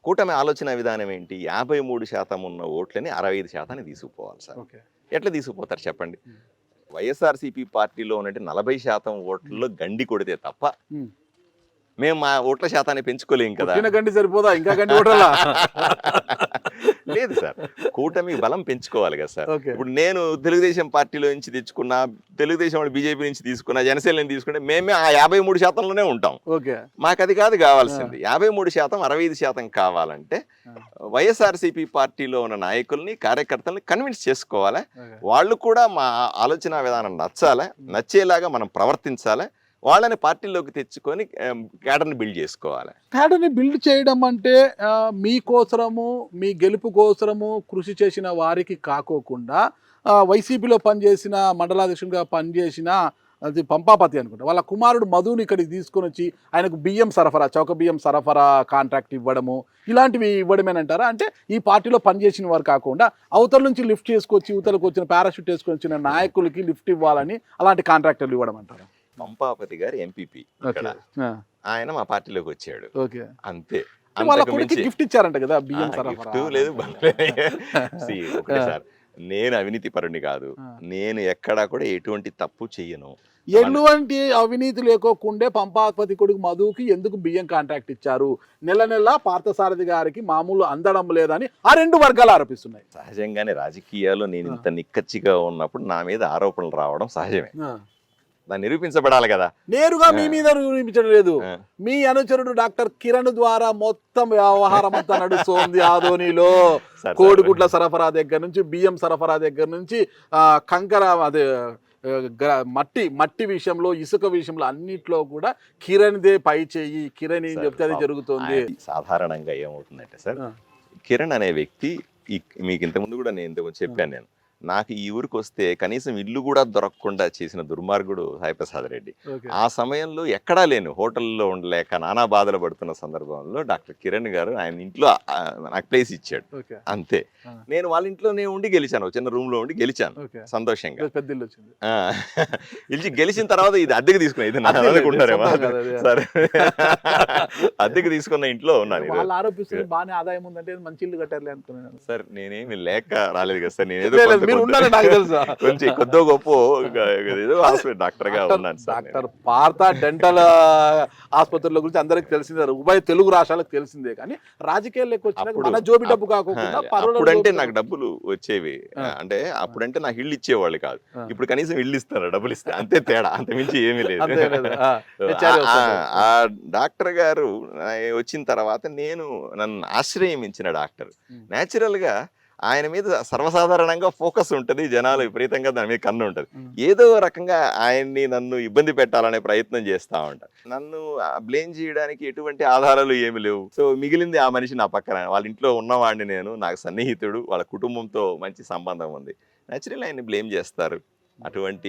కూటమి ఆలోచన విధానం ఏంటి? 53% ఉన్న ఓట్లని 65% తీసుకుపోవాలి సార్. ఎట్లా తీసుకుపోతారు చెప్పండి? వైఎస్ఆర్సీపీ పార్టీలో ఉన్నట్టు 40% ఓట్లలో గండి కొడితే తప్ప మేము మా ఓట్ల శాతాన్ని పెంచుకోలేం కదా. గండి సరిపోదా ఇంకా గండి ఓట్ల? లేదు సార్, కూటమి బలం పెంచుకోవాలి కదా సార్. ఇప్పుడు నేను తెలుగుదేశం పార్టీలో నుంచి తెచ్చుకున్నా, తెలుగుదేశం వాళ్ళు బీజేపీ నుంచి తీసుకున్నా, జనసేన తీసుకుంటే మేమే ఆ 53%లోనే ఉంటాం. మాకు అది కాదు కావాల్సింది. 53% 65% కావాలంటే వైఎస్ఆర్సీపీ పార్టీలో ఉన్న నాయకుల్ని కార్యకర్తల్ని కన్విన్స్ చేసుకోవాలి. వాళ్ళు కూడా మా ఆలోచన విధానం నచ్చాలి, నచ్చేలాగా మనం ప్రవర్తించాలి, వాళ్ళని పార్టీలోకి తెచ్చుకొని క్యాడర్ని బిల్డ్ చేసుకోవాలి. క్యాడర్ని బిల్డ్ చేయడం అంటే మీకోసరము మీ గెలుపు కోసరము కృషి చేసిన వారికి కాకోకుండా వైసీపీలో పనిచేసిన మండలాధ్యక్షుడిగా పనిచేసిన అది పంపాపతి అనుకుంటా వాళ్ళ కుమారుడు మధుని ఇక్కడికి తీసుకొని వచ్చి ఆయనకు బియ్యం సరఫరా, చౌక బియ్యం సరఫరా కాంట్రాక్ట్ ఇవ్వడము, ఇలాంటివి ఇవ్వడమేనంటారా? అంటే ఈ పార్టీలో పనిచేసిన వారు కాకుండా అవతల నుంచి లిఫ్ట్ చేసుకొచ్చి యువతలకు వచ్చిన పారాషూట్ వేసుకొని వచ్చిన నాయకులకి లిఫ్ట్ ఇవ్వాలని అలాంటి కాంట్రాక్టర్లు ఇవ్వడం అంటారా? పంపాపతి గారు ఎంపీపీ, ఆయన మా పార్టీలోకి వచ్చాడు అంతే. గిఫ్ట్ ఇచ్చారంట కదా బియ్యం గిఫ్ట్ లేదు. ఒకటే సార్, నేను అవినీతి పరుని కాదు, నేను ఎక్కడా కూడా ఎటువంటి తప్పు చెయ్యను. ఎటువంటి అవినీతి లేకోకుండే పంపాపతి కొడుకు మధుకి ఎందుకు బియ్యం కాంట్రాక్ట్ ఇచ్చారు? నెల నెల పార్థసారథి గారికి మామూలు అందడం లేదని ఆ 2 వర్గాలు ఆరోపిస్తున్నాయి. సహజంగానే రాజకీయాల్లో నేను ఇంత నిక్కచ్చిగా ఉన్నప్పుడు నా మీద ఆరోపణలు రావడం సహజమే, దాన్ని నిరూపించబడాలి కదా. నేరుగా మీ మీద నిరూపించడం లేదు, మీ అనుచరుడు డాక్టర్ కిరణ్ ద్వారా మొత్తం వ్యవహారం అంతా నడుస్తోంది. ఆదోనిలో కోడిగుడ్ల సరఫరా దగ్గర నుంచి, బియ్యం సరఫరా దగ్గర నుంచి, కంకర అదే మట్టి విషయంలో, ఇసుక విషయంలో అన్నిట్లో కూడా కిరణ్దే పై చెయ్యి, కిరణ్ ఏం చెప్తే అది జరుగుతుంది. సాధారణంగా ఏమవుతుందంటే సార్, కిరణ్ అనే వ్యక్తి మీకు ఇంతకుముందు కూడా నేను చెప్పాను, నేను నాకు ఈ ఊరికి వస్తే కనీసం ఇల్లు కూడా దొరకకుండా చేసిన దుర్మార్గుడు సాయిప్రసాద్ రెడ్డి. ఆ సమయంలో ఎక్కడా లేను, హోటల్లో ఉండలేక నానా బాధలు పడుతున్న సందర్భంలో డాక్టర్ కిరణ్ గారు ఆయన ఇంట్లో నాకు ప్లేస్ ఇచ్చాడు అంతే. నేను వాళ్ళ ఇంట్లోనే ఉండి గెలిచాను, చిన్న రూమ్ లో ఉండి గెలిచాను సంతోషంగా. గెలిచిన తర్వాత ఇది అద్దెకి తీసుకున్నా, ఇది నా అనుకుంటారేమో సరే, అద్దెకి తీసుకున్న ఇంట్లో ఉన్నాను. బాగానే ఆదాయం ఉందంటే మంచి ఇల్లు కట్టాలి అనుకున్నాను సార్. నేనేమి లేక రాలేదు కదా సార్, నేను కొంచెం కొద్దో గొప్ప డాక్టర్ గా ఉన్నాను. డాక్టర్ పార్థ డెంటల్ ఆసుపత్రుల గురించి అందరికి తెలిసిందే, ఉభయ తెలుగు రాష్ట్రాలకు తెలిసిందే. కానీ రాజకీయాల్లోకి వచ్చిన మన జోబి డబ్బు కాకుండా అప్పుడంటే నాకు డబ్బులు వచ్చేవి, అంటే అప్పుడంటే నాకు ఇల్లు ఇచ్చేవాళ్ళు కాదు, ఇప్పుడు కనీసం ఇల్లు ఇస్తారు, డబ్బులు ఇస్తారు, అంతే తేడా, అంత మించి ఏమీ లేదు. ఆ డాక్టర్ గారు వచ్చిన తర్వాత నన్ను ఆశ్రయించిన డాక్టర్ నేచురల్ గా ఆయన మీద సర్వసాధారణంగా ఫోకస్ ఉంటుంది, జనాలు విపరీతంగా దాని మీద కన్ను ఉంటుంది. ఏదో రకంగా ఆయన్ని నన్ను ఇబ్బంది పెట్టాలనే ప్రయత్నం చేస్తూ ఉంటారు. నన్ను బ్లేమ్ చేయడానికి ఎటువంటి ఆధారాలు ఏమి లేవు. సో మిగిలింది ఆ మనిషి నా పక్కన, వాళ్ళ ఇంట్లో ఉన్నవాడిని నేను, నాకు సన్నిహితుడు, వాళ్ళ కుటుంబంతో మంచి సంబంధం ఉంది, నేచురల్ ఆయన్ని బ్లేమ్ చేస్తారు. అటువంటి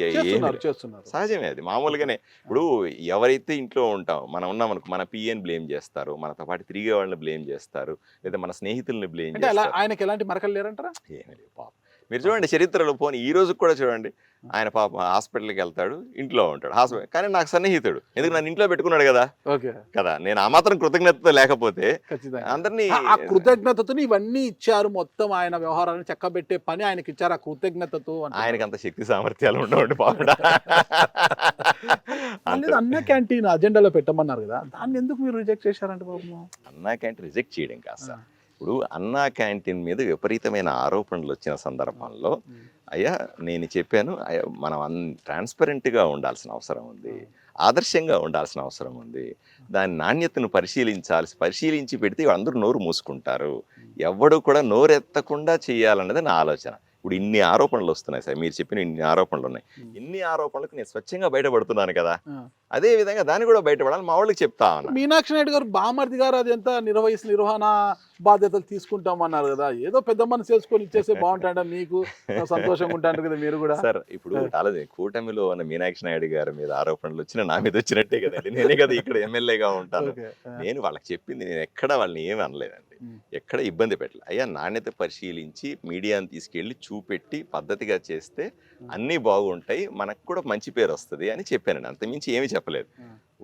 సహజమే, అది మామూలుగానే. ఇప్పుడు ఎవరైతే ఇంట్లో ఉంటాం, మనం ఉన్నాం అనుకో, మన పిఎని బ్లేమ్ చేస్తారు, మనతో పాటు తిరిగే వాళ్ళని బ్లేమ్ చేస్తారు, లేదా మన స్నేహితుల్ని బ్లేమ్ చేస్తారు. ఆయనకి ఎలాంటి మరకలు లేరంటారా? ఏమీ లేవు పాపం. మీరు చూడండి చరిత్రలో పోనీ ఈ రోజు కూడా చూడండి, ఆయన పాప హాస్పిటల్కి వెళ్తాడు, ఇంట్లో ఉంటాడు హాస్పిటల్, కానీ నాకు సన్నిహితుడు, ఎందుకు నన్ను ఇంట్లో పెట్టుకున్నాడు కదా కదా. నేను ఆ మాత్రం కృతజ్ఞత లేకపోతే అందరినీ ఆ కృతజ్ఞతతో ఇవన్నీ ఇచ్చారు, మొత్తం ఆయన వ్యవహారాన్ని చక్కబెట్టే పని ఆయనకి ఇచ్చారు. ఆ కృతజ్ఞతతో ఆయనకి అంత శక్తి సామర్థ్యాలు ఉండవండి పాపడా. అన్న క్యాంటీన్ అజెండాలో పెట్టమన్నారు కదా, దాన్ని ఎందుకు మీరు రిజెక్ట్ చేశారంటే బాబు? అన్నా క్యాంటీన్ రిజెక్ట్ చేయడం కాదు సార్. ఇప్పుడు అన్నా క్యాంటీన్ మీద విపరీతమైన ఆరోపణలు వచ్చిన సందర్భంలో అయ్యా నేను చెప్పాను, మనం ట్రాన్స్పరెంట్గా ఉండాల్సిన అవసరం ఉంది, ఆదర్శంగా ఉండాల్సిన అవసరం ఉంది, దాని నాణ్యతను పరిశీలించి పెడితే అందరూ నోరు మూసుకుంటారు, ఎవడు కూడా నోరెత్తకుండా చేయాలన్నది నా ఆలోచన. ఇప్పుడు ఇన్ని ఆరోపణలు వస్తున్నాయి సార్, మీరు చెప్పిన ఇన్ని ఆరోపణలు ఉన్నాయి, ఇన్ని ఆరోపణలకు నేను స్వచ్ఛంగా బయటపడుతున్నాను కదా, అదే విధంగా దాన్ని కూడా బయటపడాలి, మా వాళ్ళకి చెప్తా ఉన్నా. మీనాక్షి నాయుడు గారు బామర్ది గారు అది ఎంత నిర్వహణ బాధ్యతలు తీసుకుంటామన్నారు కదా, ఏదో పెద్ద మనసు చేసుకొని ఇచ్చేస్తే బాగుంటాడ, మీకు సంతోషంగా ఉంటారు కదా మీరు కూడా. సార్ ఇప్పుడు కూటమిలో ఉన్న మీనాక్షి నాయుడు గారి మీద ఆరోపణలు వచ్చినా నా మీద వచ్చినట్టే కదండి, నేనే కదా ఇక్కడ ఎమ్మెల్యేగా ఉంటాను. నేను వాళ్ళకి చెప్పింది, నేను ఎక్కడ వాళ్ళని ఏమి అనలేదండి, ఎక్కడ ఇబ్బంది పెట్టలేదు. అయ్యా నాణ్యత పరిశీలించి మీడియాని తీసుకెళ్ళి చూపెట్టి పద్ధతిగా చేస్తే అన్నీ బాగుంటాయి, మనకు కూడా మంచి పేరు వస్తుంది అని చెప్పానండి, అంతమించి ఏమీ చెప్పలేదు.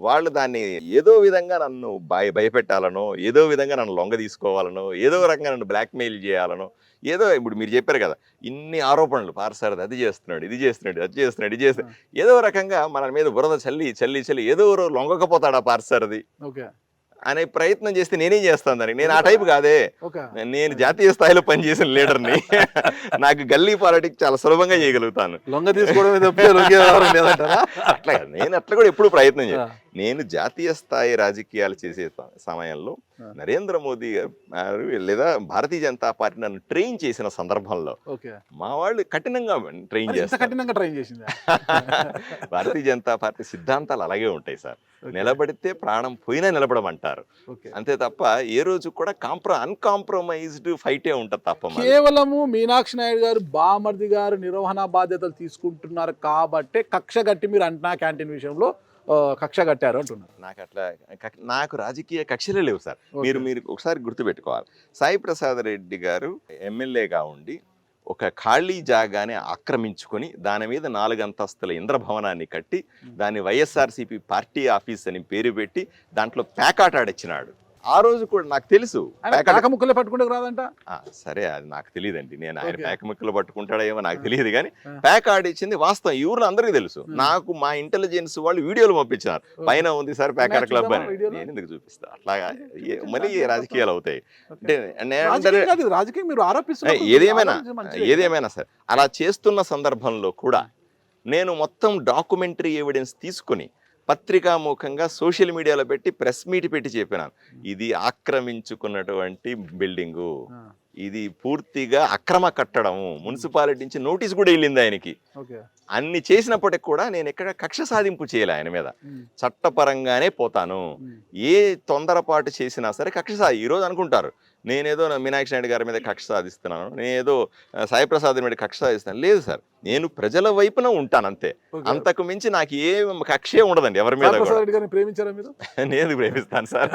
వాళ్ళు దాన్ని ఏదో విధంగా నన్ను భయపెట్టాలనో, ఏదో విధంగా నన్ను లొంగ తీసుకోవాలనో, ఏదో రకంగా నన్ను బ్లాక్మెయిల్ చేయాలనో, ఏదో ఇప్పుడు మీరు చెప్పారు కదా ఇన్ని ఆరోపణలు, పార్సారథి అది చేస్తున్నాడు, ఇది చేస్తున్నాడు, అది చేస్తున్నాడు, ఇది చేస్తున్నాడు, ఏదో రకంగా మన మీద బురద చల్లి ఏదో లొంగకపోతాడా పార్సారథి అనే ప్రయత్నం చేస్తే నేనేం చేస్తాను దానికి? నేను ఆ టైపు కాదే, నేను జాతీయ స్థాయిలో పనిచేసిన లీడర్ని, నాకు గల్లీ పాలిటిక్స్ చాలా సులభంగా చేయగలుగుతాను. అట్లా నేను అట్లా కూడా ఎప్పుడు ప్రయత్నం చేయను. నేను జాతీయ స్థాయి రాజకీయాలు చేసే సమయంలో నరేంద్ర మోదీ గారు లేదా భారతీయ జనతా పార్టీ నన్ను ట్రైన్ చేసిన సందర్భంలో మా వాళ్ళు కఠినంగా ట్రైన్ చేస్తారు. భారతీయ జనతా పార్టీ సిద్ధాంతాలు అలాగే ఉంటాయి సార్, నిలబడితే ప్రాణం పోయినా నిలబడమంటారు, అంతే తప్ప ఏ రోజు కూడా అన్కాంప్రమైజ్డ్ ఫైటే ఉంటుంది తప్ప. కేవలము మీనాక్షి నాయుడు గారు బామర్ది గారు నిర్వహణ బాధ్యతలు తీసుకుంటున్నారు కాబట్టి కక్ష గట్టి మీరు అన్నా క్యాంటీన్ విషయంలో కక్ష కట్టారు అంటున్నారు. నాకు రాజకీయ కక్షలే లేవు సార్. మీరు ఒకసారి గుర్తుపెట్టుకోవాలి, సాయి ప్రసాద్ రెడ్డి గారు ఎమ్మెల్యేగా ఉండి ఒక ఖాళీ జాగాని ఆక్రమించుకొని దాని మీద 4 అంతస్తుల ఇంద్రభవనాన్ని కట్టి దాన్ని వైఎస్ఆర్సీపీ పార్టీ ఆఫీస్ అని పేరు పెట్టి దాంట్లో ప్యాకాట్ ఆడిచ్చినాడు. ఆ రోజు కూడా నాకు తెలుసు ముక్కలు పట్టుకుంటే రాదంట. సరే అది నాకు తెలియదండి, నేను ఆయన పేక ముక్కలు పట్టుకుంటాడేమో నాకు తెలియదు, కానీ ప్యాక్ ఆడిచ్చింది వాస్తవం, ఈ ఊర్లో అందరికీ తెలుసు. నాకు మా ఇంటెలిజెన్స్ వాళ్ళు వీడియోలు పంపించారు, పైన ఉంది సార్ ప్యాకర్ క్లబ్ అని. నేను ఎందుకు చూపిస్తా? అట్లాగా మళ్ళీ రాజకీయాలు అవుతాయి అంటే ఏదేమైనా సార్ అలా చేస్తున్న సందర్భంలో కూడా నేను మొత్తం డాక్యుమెంటరీ ఎవిడెన్స్ తీసుకుని పత్రికాముఖంగా సోషల్ మీడియాలో పెట్టి ప్రెస్ మీట్ పెట్టి చెప్పినాను, ఇది ఆక్రమించుకున్నటువంటి బిల్డింగు, ఇది పూర్తిగా అక్రమ కట్టడము, మున్సిపాలిటీ నుంచి నోటీస్ కూడా వెళ్ళింది ఆయనకి. అన్ని చేసినప్పటికి కూడా నేను ఎక్కడ కక్ష సాధింపు చేయలే, ఆయన మీద చట్టపరంగానే పోతాను. ఏ తొందరపాటు చేసినా సరే ఈరోజు అనుకుంటారు నేనేదో మీనాక్షి నాయుడు గారి మీద కక్ష సాధిస్తున్నాను, నేనేదో సాయి ప్రసాద్ మీద కక్ష సాధిస్తున్నాను. లేదు సార్, నేను ప్రజల వైపున ఉంటాను అంతే, అంతకు మించి నాకు ఏ కక్షే ఉండదండి ఎవరి మీద. నేను ప్రేమిస్తాను సార్.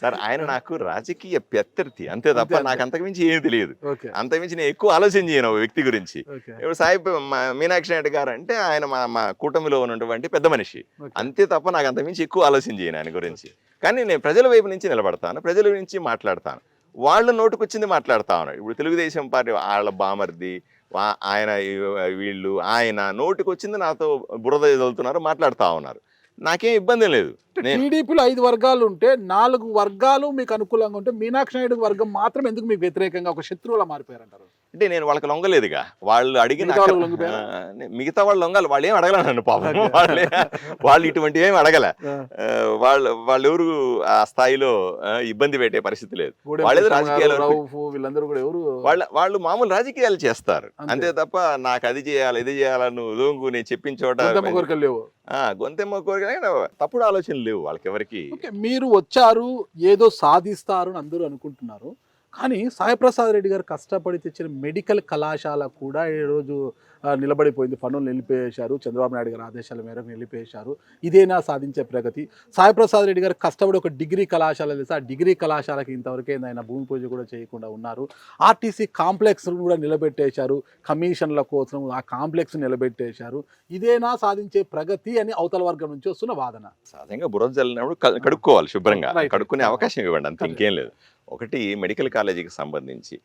సార్ ఆయన నాకు రాజకీయ ప్రత్యర్థి అంతే తప్ప నాకు అంతకు మించి ఏమి తెలియదు, అంతకుమించి నేను ఎక్కువ ఆలోచన చేయను వ్యక్తి గురించి. ఇప్పుడు సాయి మీనాక్షి నాయుడు గారు అంటే ఆయన మా కూటమిలో ఉన్నటువంటి పెద్ద మనిషి, అంతే తప్ప నాకు అంతకుమించి ఎక్కువ ఆలోచన చేయను ఆయన గురించి. కానీ నేను ప్రజల వైపు నుంచి నిలబడతాను, ప్రజల నుంచి మాట్లాడతాను, వాళ్ళ నోటుకొచ్చింది మాట్లాడుతా ఉన్నాడు. ఇప్పుడు తెలుగుదేశం పార్టీ వాళ్ళ బామర్ది ఆయన వీళ్ళు ఆయన నోటికొచ్చింది నాతో బురద ఎదులుతున్నారు, మాట్లాడుతూ ఉన్నారు, నాకేం ఇబ్బంది లేదు. టీడీపీలో 5 వర్గాలు ఉంటే 4 వర్గాలు మీకు అనుకూలంగా ఉంటే మీనాక్షి నాయుడు వర్గం మాత్రం ఎందుకు మీకు వ్యతిరేకంగా ఒక శత్రువులా మారిపోయారంటారు? అంటే నేను వాళ్ళకి లొంగలేదుగా, వాళ్ళు అడిగిన మిగతా వాళ్ళు లొంగాలి, వాళ్ళు ఏం అడగల నన్ను పాపం, వాళ్ళు ఇటువంటి ఏమి అడగల, వాళ్ళు ఎవరు ఆ స్థాయిలో ఇబ్బంది పెట్టే పరిస్థితి లేదు. వాళ్ళేదో రాజకీయాలు వాళ్ళు మామూలు రాజకీయాలు చేస్తారు అంతే తప్ప నాకు అది చేయాలి ఇది చేయాలని నువ్వు నేను చెప్పిన చోట గొంతెమ్మ కోరిక తప్పుడు ఆలోచనలు లేవు వాళ్ళకి ఎవరికి. మీరు వచ్చారు ఏదో సాధిస్తారు అని అందరూ అనుకుంటున్నారు, కానీ సాయిప్రసాద్ రెడ్డి గారు కష్టపడి తెచ్చిన మెడికల్ కళాశాల కూడా ఈరోజు నిలబడిపోయింది. పనులు నిలిపేశారు. చంద్రబాబు నాయుడు గారి ఆదేశాల మేరకు నిలిపేశారు. ఇదేనా సాధించే ప్రగతి? సాయిప్రసాద్ రెడ్డి గారు కష్టపడి ఒక డిగ్రీ కళాశాల తెస్తే ఆ డిగ్రీ కళాశాలకి ఇంతవరకే ఆయన భూమి పూజ కూడా చేయకుండా ఉన్నారు. ఆర్టీసీ కాంప్లెక్స్ కూడా నిలబెట్టేశారు. కమిషన్ల కోసం ఆ కాంప్లెక్స్ నిలబెట్టేశారు. ఇదేనా సాధించే ప్రగతి అని అవతల వర్గం నుంచి వస్తున్న వాదన. సాధారణంగా బురద జల్లినప్పుడు కడుక్కోవాలి శుభ్రంగా, Right. కడుక్కునే అవకాశం ఇవ్వండి, అంతే, ఇంకేం లేదు. ఒకటి మెడికల్ కాలేజీకి సంబంధించి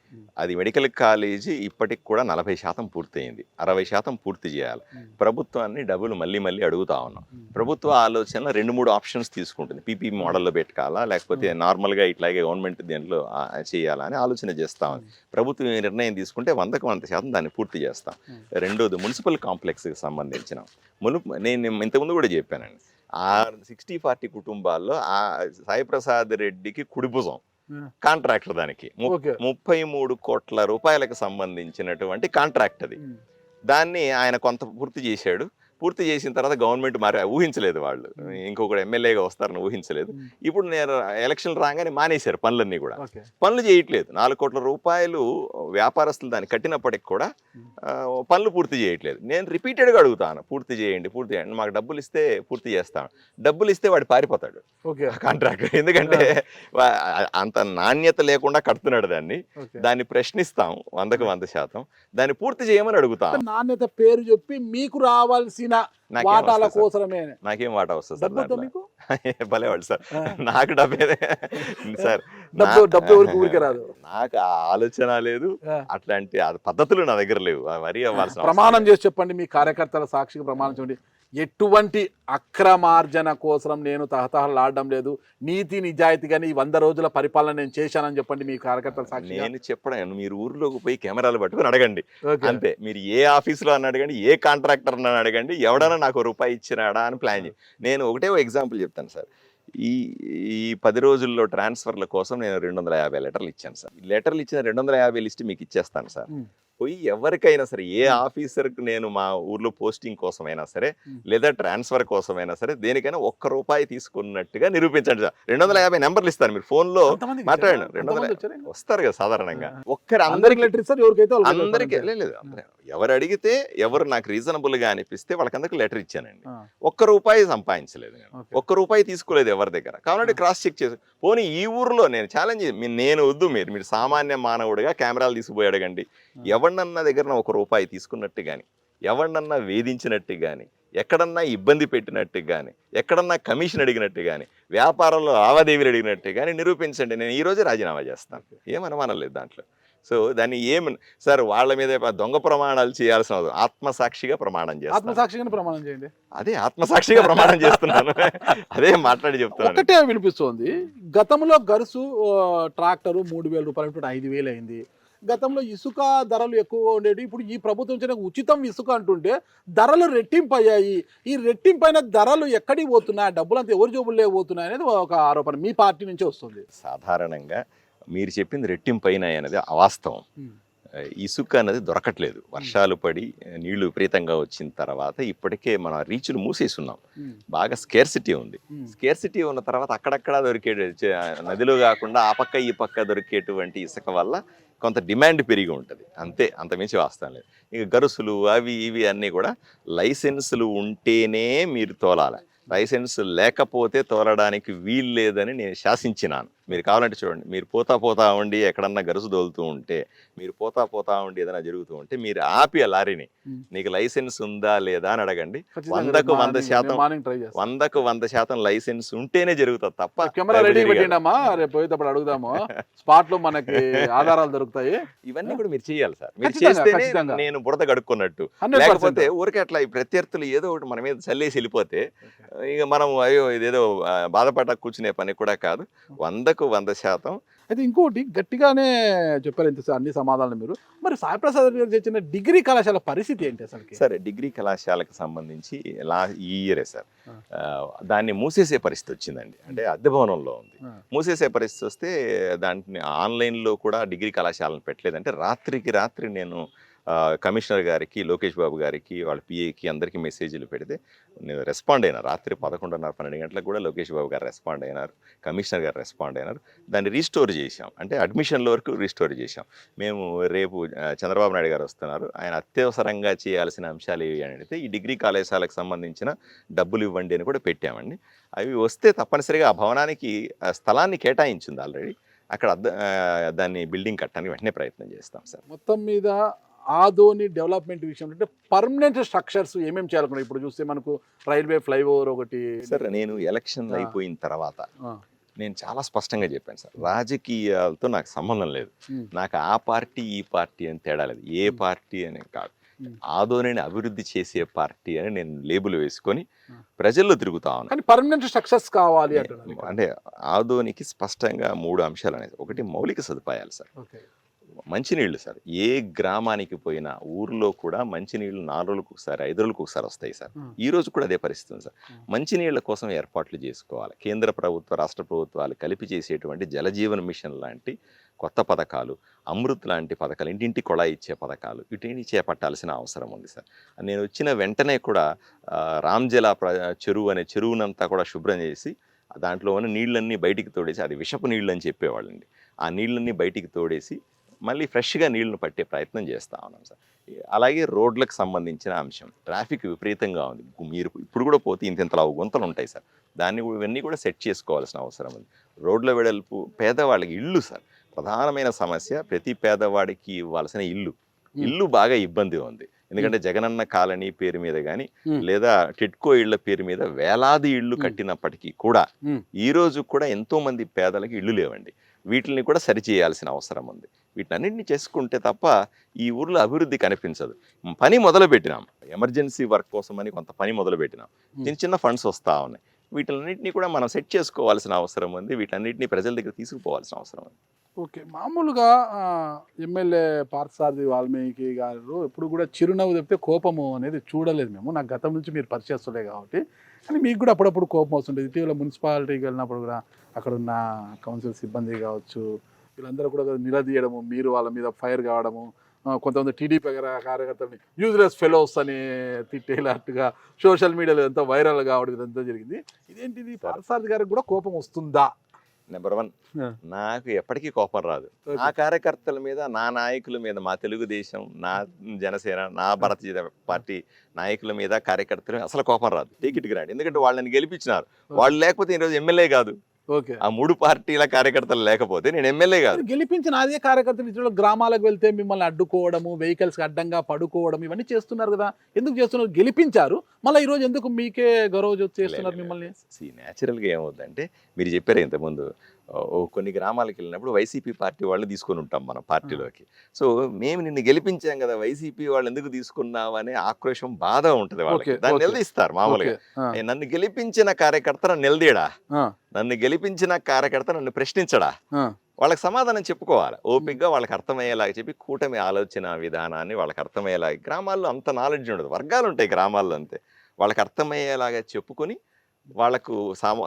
అది మెడికల్ కాలేజీ ఇప్పటికి కూడా 40% పూర్తయింది. 60% పూర్తి చేయాలి. ప్రభుత్వాన్ని డబ్బులు మళ్ళీ మళ్ళీ అడుగుతా ఉన్నాం. ప్రభుత్వ ఆలోచనలో 2-3 ఆప్షన్స్ తీసుకుంటుంది. పీపీ మోడల్లో పెట్టాలా, లేకపోతే నార్మల్గా ఇట్లాగే గవర్నమెంట్ దీంట్లో చేయాలా అని ఆలోచన చేస్తా ఉంది. ప్రభుత్వం ఈ నిర్ణయం తీసుకుంటే 100% దాన్ని పూర్తి చేస్తాం. రెండోది మున్సిపల్ కాంప్లెక్స్కి సంబంధించిన నేను ఇంతకుముందు కూడా చెప్పానండి, ఆ 60-40 కుటుంబాల్లో ఆ సాయిప్రసాద్ రెడ్డికి కుడిభుజం కాంట్రాక్టర్, దానికి 33 కోట్ల రూపాయలకు సంబంధించినటువంటి కాంట్రాక్ట్ అది. దాన్ని ఆయన కొంత పూర్తి చేశాడు. పూర్తి చేసిన తర్వాత గవర్నమెంట్ ఊహించలేదు, వాళ్ళు ఇంకొకటి ఎమ్మెల్యేగా వస్తారని ఊహించలేదు. ఇప్పుడు నేను ఎలక్షన్ రాగానే మానేశారు పనులన్నీ కూడా, పనులు చేయట్లేదు. 4 కోట్ల రూపాయలు వ్యాపారస్తులు దాన్ని కట్టినప్పటికి కూడా పనులు పూర్తి చేయట్లేదు. నేను రిపీటెడ్గా అడుగుతాను, పూర్తి చేయండి, మాకు డబ్బులు ఇస్తే పూర్తి చేస్తాను. డబ్బులు ఇస్తే వాడు పారిపోతాడు కాంట్రాక్టర్, ఎందుకంటే అంత నాణ్యత లేకుండా కడుతున్నాడు దాన్ని ప్రశ్నిస్తాం 100%. దాన్ని పూర్తి చేయమని అడుగుతాం. నాణ్యత పేరు చెప్పి మీకు రావాల్సిన వాటాల కోసమే. నాకేం వాటా వస్తుంది సార్? భలేవాడు సార్, నాకు డబ్బే సార్, డబ్బు ఊరికే రాదు. నాకు ఆ ఆలోచన లేదు, అట్లాంటి పద్ధతులు నా దగ్గర లేవు. వరి అవ్వాల్సిన ప్రమాణం చేసి చెప్పండి, మీ కార్యకర్తల సాక్షిగా ప్రమాణం చేయండి, ఎటువంటి అక్రమార్జన కోసం నేను తహతహలాడడం లేదు, నీతి నిజాయితీగాని 100 రోజుల పరిపాలన నేను చేశానని చెప్పండి మీ కార్యకర్తల సాక్షి. నేను చెప్పడం, మీరు ఊర్లోకి పోయి కెమెరాలు పట్టుకుని అడగండి అంతే. మీరు ఏ ఆఫీసులో అని అడగండి, ఏ కాంట్రాక్టర్ అని అడగండి, ఎవడన్నా నాకు రూపాయి ఇచ్చినాడా అని ప్లాన్ చేయి. నేను ఒకటే ఎగ్జాంపుల్ చెప్తాను సార్. ఈ 10 రోజుల్లో ట్రాన్స్ఫర్ల కోసం నేను 250 లెటర్లు ఇచ్చాను సార్. ఈ లెటర్లు ఇచ్చిన 250 లిస్ట్ మీకు ఇచ్చేస్తాను సార్. పోయి ఎవరికైనా సరే, ఏ ఆఫీసర్కి నేను మా ఊర్లో పోస్టింగ్ కోసమైనా సరే, లేదా ట్రాన్స్ఫర్ కోసమైనా సరే, దేనికైనా ₹1 తీసుకున్నట్టుగా నిరూపించండి సార్. 250 నెంబర్లు ఇస్తాను, మీరు ఫోన్లో మాట్లాడండి. 200 వస్తారు కదా సాధారణంగా. అందరికీ లేదు, ఎవరు అడిగితే, ఎవరు నాకు రీజనబుల్ గా అనిపిస్తే వాళ్ళకందరికి లెటర్ ఇచ్చానండి. ₹1 సంపాదించలేదు, ₹1 తీసుకోలేదు ఎవరి దగ్గర. కాబట్టి క్రాస్ చెక్ చేసి, పోనీ ఈ ఊర్లో నేను ఛాలెంజ్, నేను వద్దు, మీరు సామాన్య మానవుడిగా కెమెరాలు తీసుకుపోయి అడగండి, ఎవరినన్నా దగ్గర ₹1 తీసుకున్నట్టు కానీ, ఎవరినన్నా వేధించినట్టు కానీ, ఎక్కడన్నా ఇబ్బంది పెట్టినట్టు కానీ, ఎక్కడన్నా కమిషన్ అడిగినట్టు కానీ, వ్యాపారంలో లావాదేవీలు అడిగినట్టు కానీ నిరూపించండి, నేను ఈ రోజే రాజీనామా చేస్తాను. ఏమనుమానం లేదు దాంట్లో. సో దాన్ని సార్ వాళ్ళ మీద దొంగ ప్రమాణాలు చేయాల్సిన అవసరం, ఆత్మసాక్షిగా ప్రమాణం చేస్తాను. ఆత్మసాక్షిగా ప్రమాణం చేయండి. అదే ఆత్మసాక్షిగా ప్రమాణం చేస్తున్నాను, అదే మాట్లాడి చెప్తాను. ఒకటే వినిపిస్తోంది, గతంలో గరుసు ట్రాక్టరు ₹3,000 5,000 అయింది. గతంలో ఇసుక ధరలు ఎక్కువగా ఉండేవి. ఇప్పుడు ఈ ప్రభుత్వం నుంచి ఉచితం ఇసుక అంటుంటే ధరలు రెట్టింపు అయ్యాయి. ఈ రెట్టింపైన ధరలు ఎక్కడికి పోతున్నాయి, డబ్బులంతా ఎవరి జోబుల్లో పోతున్నాయి అనేది ఒక ఆరోపణ మీ పార్టీ నుంచే వస్తుంది. సాధారణంగా మీరు చెప్పింది రెట్టింపు అయినాయి అనేది అవాస్తవం. ఇసుక అనేది దొరకట్లేదు. వర్షాలు పడి నీళ్లు విపరీతంగా వచ్చిన తర్వాత ఇప్పటికే మన రీచ్లు మూసేస్తున్నాం. బాగా స్కేర్సిటీ ఉంది. స్కేర్సిటీ ఉన్న తర్వాత అక్కడక్కడ దొరికే నదిలో కాకుండా ఆ పక్క ఈ పక్క దొరికేటువంటి ఇసుక వల్ల కొంత డిమాండ్ పెరిగి ఉంటుంది, అంతే, అంతమించి వాస్తవం లేదు. ఇక గరుసులు అవి ఇవి అన్నీ కూడా లైసెన్సులు ఉంటేనే మీరు తోలాలి. లైసెన్స్ లేకపోతే తోలడానికి వీలు లేదని నేను శాసించినాను. మీరు కావాలంటే చూడండి, మీరు పోతా ఉండి ఎక్కడన్నా గరుసు తోలుతూ ఉంటే, మీరు పోతా ఉండి ఏదైనా జరుగుతూ ఉంటే, మీరు ఆపి ఆ లారీని, నీకు లైసెన్స్ ఉందా లేదా అని అడగండి. 100% లైసెన్స్ ఉంటేనే జరుగుతుంది తప్ప. కెమెరా రెడీ పెట్టిండమ్మా, రేపు పోయేటప్పుడు అడుగుదాము, స్పాట్ లో మనకి ఆధారాలు దొరుకుతాయి. ఇవన్నీ కూడా మీరు చేయాలి సార్. మీరు చేస్తేనే నేను బురద కడుక్కున్నట్టు. లేకపోతే ఊరికే అట్లా ఈ ప్రత్యర్థులు ఏదో ఒకటి మన మీద చల్లేసి వెళ్ళిపోతే ఇక మనం అయ్యో ఇదేదో బాధపడ కూర్చునే పని కూడా కాదు. 100% అయితే ఇంకోటి గట్టిగానే చెప్పారు ఇంత అన్ని సమాధానాలు మీరు. మరి సాయిప్రసాద్ గారు తెచ్చిన డిగ్రీ కళాశాల పరిస్థితి ఏంటి అసలు? సరే, డిగ్రీ కళాశాలకు సంబంధించి ఈ ఇయరే సార్ దాన్ని మూసేసే పరిస్థితి వచ్చిందండి. అంటే అద్దె భవనంలో ఉంది, మూసేసే పరిస్థితి వస్తే దాన్ని ఆన్లైన్లో కూడా డిగ్రీ కళాశాలను పెట్టలేదంటే రాత్రికి రాత్రి నేను కమిషనర్ గారికి, లోకేష్ బాబు గారికి, వాళ్ళ పిఏకి అందరికీ మెసేజ్లు పెడితే నేను రెస్పాండ్ అయినా. రాత్రి 11:30-12 గంటలకు కూడా లోకేష్ బాబు గారు రెస్పాండ్ అయినారు, కమిషనర్ గారు రెస్పాండ్ అయినారు. దాన్ని రీస్టోర్ చేశాం, అంటే అడ్మిషన్ల వరకు రీస్టోర్ చేశాం. మేము రేపు చంద్రబాబు నాయుడు గారు వస్తున్నారు, ఆయన అత్యవసరంగా చేయాల్సిన అంశాలు ఏవి అని అడిగితే ఈ డిగ్రీ కళాశాలకు సంబంధించిన డబ్బులు ఇవ్వండి అని కూడా పెట్టామండి. అవి వస్తే తప్పనిసరిగా ఆ భవనానికి స్థలాన్ని కేటాయించింది ఆల్రెడీ. అక్కడ దాన్ని బిల్డింగ్ కట్టడానికి వెంటనే ప్రయత్నం చేస్తాం సార్. మొత్తం మీద ఆదోని డెవలప్మెంట్ విషయం అంటే పర్మనెంట్ స్ట్రక్చర్స్ ఏమేమి చేయాలనుకున్నాం? ఇప్పుడు చూస్తే మనకు రైల్వే ఫ్లైఓవర్ ఒకటి. సార్ నేను ఎలక్షన్లు అయిపోయిన తర్వాత నేను చాలా స్పష్టంగా చెప్పాను సార్, రాజకీయాలతో నాకు సంబంధం లేదు, నాకు ఆ పార్టీ ఈ పార్టీ అని తేడా లేదు, ఏ పార్టీ అని కాదు, ఆదోనిని అభివృద్ధి చేసే పార్టీ అని నేను లేబుల్ వేసుకొని ప్రజల్లో తిరుగుతా ఉన్నాను. పర్మనెంట్ స్ట్రక్చర్స్ కావాలి అంటే ఆదోనికి స్పష్టంగా 3 అంశాలు అనేది. ఒకటి మౌలిక సదుపాయాలు సార్, మంచినీళ్ళు సార్. ఏ గ్రామానికి పోయినా ఊర్లో కూడా మంచినీళ్ళు 4 రోజులకు ఒకసారి 5 రోజులకు ఒకసారి వస్తాయి సార్. ఈ రోజు కూడా అదే పరిస్థితి ఉంది సార్. మంచినీళ్ళ కోసం ఏర్పాట్లు చేసుకోవాలి. కేంద్ర ప్రభుత్వ రాష్ట్ర ప్రభుత్వాలు కలిపి చేసేటువంటి జలజీవన్ మిషన్ లాంటి కొత్త పథకాలు, అమృత్ లాంటి పథకాలు, ఇంటింటి కొళాయి ఇచ్చే పథకాలు, వీటిని చేపట్టాల్సిన అవసరం ఉంది సార్. నేను వచ్చిన వెంటనే కూడా రామ్జలా చెరువు అనే చెరువునంతా కూడా శుభ్రం చేసి దాంట్లో ఉన్న నీళ్ళన్నీ బయటికి తోడేసి, అది విషపు నీళ్ళు అని చెప్పేవాళ్ళండి, ఆ నీళ్ళన్నీ బయటికి తోడేసి మళ్ళీ ఫ్రెష్గా నీళ్లను పట్టే ప్రయత్నం చేస్తూ ఉన్నాం సార్. అలాగే రోడ్లకు సంబంధించిన అంశం, ట్రాఫిక్ విపరీతంగా ఉంది. మీరు ఇప్పుడు కూడా పోతే ఇంతలా గుంతలు ఉంటాయి సార్, ఇవన్నీ కూడా సెట్ చేసుకోవాల్సిన అవసరం ఉంది. రోడ్ల వెడల్పు, పేదవాళ్ళకి ఇల్లు సార్ ప్రధానమైన సమస్య. ప్రతి పేదవాడికి ఇవ్వాల్సిన ఇల్లు బాగా ఇబ్బంది ఉంది. ఎందుకంటే జగనన్న కాలనీ పేరు మీద కానీ లేదా టిట్కో ఇళ్ల పేరు మీద వేలాది ఇళ్ళు కట్టినప్పటికీ కూడా ఈ రోజు కూడా ఎంతో మంది పేదలకు ఇళ్ళు లేవండి. వీటిని కూడా సరిచేయాల్సిన అవసరం ఉంది. వీటన్నిటిని చేసుకుంటే తప్ప ఈ ఊర్లో అభివృద్ధి కనిపించదు. పని మొదలుపెట్టినాం, ఎమర్జెన్సీ వర్క్ కోసం అని కొంత పని మొదలుపెట్టినాం, చిన్న ఫండ్స్ వస్తూ ఉన్నాయి. వీటన్నిటిని కూడా మనం సెట్ చేసుకోవాల్సిన అవసరం ఉంది. వీటన్నిటిని ప్రజల దగ్గర తీసుకుపోవాల్సిన అవసరం ఉంది. ఓకే, మామూలుగా ఎమ్మెల్యే పార్థసారథి వాల్మీకి గారు ఎప్పుడు కూడా చిరునవ్వు తప్పితే కోపము అనేది చూడలేదు మేము. నాకు గతం నుంచి మీరు పరిచయస్తులే కాబట్టి, కానీ మీకు కూడా అప్పుడప్పుడు కోపం వస్తుంటుంది. ఇటీవల మున్సిపాలిటీకి వెళ్ళినప్పుడు కూడా అక్కడ ఉన్న కౌన్సిల్ సిబ్బంది కావచ్చు, వీళ్ళందరూ కూడా నిలదీయడము, మీరు వాళ్ళ మీద ఫైర్ కావడము, కొంతమంది టీడీపీ కార్యకర్తలని యూజ్లెస్ ఫెలోస్ అని తిట్టేలాట్టుగా సోషల్ మీడియాలో ఎంతో వైరల్ కావడం ఇదంతా జరిగింది. ఇదేంటిది, పార్థసారథి గారికి కూడా కోపం వస్తుందా? నెంబర్ 1, నాకు ఎప్పటికీ కోపం రాదు. నా కార్యకర్తల మీద, నా నాయకుల మీద, మా తెలుగుదేశం, నా జనసేన, నా భారతీయ పార్టీ నాయకుల మీద, కార్యకర్తల మీద అసలు కోపం రాదు. Take it grant. ఎందుకంటే వాళ్ళని గెలిపించినారు. వాళ్ళు లేకపోతే ఈరోజు ఎమ్మెల్యే కాదు. ఆ 3 పార్టీల కార్యకర్తలు లేకపోతే నేను ఎమ్మెల్యే కాదు. గెలిపించిన అదే కార్యకర్తలు గ్రామాలకు వెళ్తే మిమ్మల్ని అడ్డుకోవడము, వెహికల్స్ అడ్డంగా పడుకోవడం, ఇవన్నీ చేస్తున్నారు కదా. ఎందుకు చేస్తున్నారు? గెలిపించారు, మళ్ళీ ఈరోజు ఎందుకు మీకే గౌరవ చేస్తున్నారు మిమ్మల్ని? న్యాచురల్గా ఏమవుతుందంటే, మీరు చెప్పారు ఇంతకుముందు, కొన్ని గ్రామాలకు వెళ్ళినప్పుడు వైసీపీ పార్టీ వాళ్ళు తీసుకొని ఉంటాం మన పార్టీలోకి. సో మేము నిన్ను గెలిపించాం కదా, వైసీపీ వాళ్ళు ఎందుకు తీసుకున్నావు అనే ఆక్రోశం, బాధ ఉంటుంది వాళ్ళకి. దాన్ని నిలదీస్తారు మామూలుగా. నన్ను గెలిపించిన కార్యకర్త నన్ను నిలదీయడా, నన్ను గెలిపించిన కార్యకర్త నన్ను ప్రశ్నించడా, వాళ్ళకి సమాధానం చెప్పుకోవాలి ఓపికగా, వాళ్ళకి అర్థమయ్యేలాగా చెప్పి కూటమి ఆలోచన విధానాన్ని వాళ్ళకి అర్థమయ్యేలాగా. గ్రామాల్లో అంత నాలెడ్జ్ ఉండదు, వర్గాలు ఉంటాయి గ్రామాల్లో అంతే. వాళ్ళకి అర్థమయ్యేలాగా చెప్పుకొని వాళ్ళకు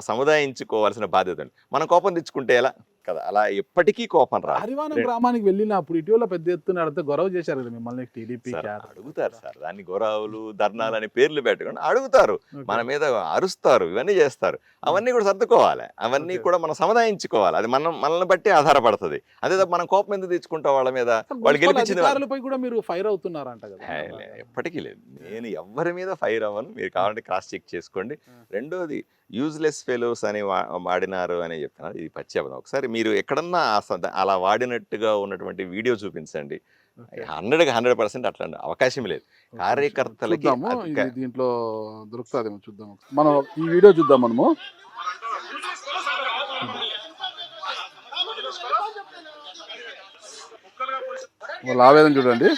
సముదాయించుకోవాల్సిన బాధ్యత ఉంది. మనం కోపం తెచ్చుకుంటే ఎలా కదా, అలా ఎప్పటికీ కోపం రాదు. హరివానం గ్రామానికి వెళ్ళినప్పుడు ఇటీవల పెద్ద ఎత్తున గొడవ చేశారు కదా మిమ్మల్ని టీడీపీ. అడుగుతారు సార్, దాన్ని గొడవలు, ధర్నాలు అని పేర్లు పెట్టుకుని అడుగుతారు, మన మీద అరుస్తారు, ఇవన్నీ చేస్తారు. అవన్నీ కూడా సర్దుకోవాలి, అవన్నీ కూడా మనం సముదాయించుకోవాలి. అది మనల్ని బట్టి ఆధారపడుతుంది. అదే తప్ప మనం కోపం ఎందుకు తెచ్చుకుంటాం వాళ్ళ మీద? వాళ్ళు గెలిపించిన వాళ్ళపై కూడా మీరు ఫైర్ అవుతున్నారంట కదా. ఎప్పటికీ లేదు, నేను ఎవరి మీద ఫైర్ అవ్వను. మీరు కావాలంటే క్రాస్ చెక్ చేసుకోండి. రెండోది, యూజ్లెస్ ఫెలోస్ అని వాడినారు అని చెప్తున్నారు, ఇది పచ్చి అబద్ధం. ఒకసారి మీరు ఎక్కడన్నా అలా వాడినట్టుగా ఉన్నటువంటి వీడియో చూపించండి. 100% అట్లాంటి అవకాశం లేదు. కార్యకర్తలకి దీంట్లో దొరుకుతుందేమో చూద్దాం. మనం ఈ వీడియో చూద్దాం. మనము వాళ్ళ ఆవేదన చూడండి.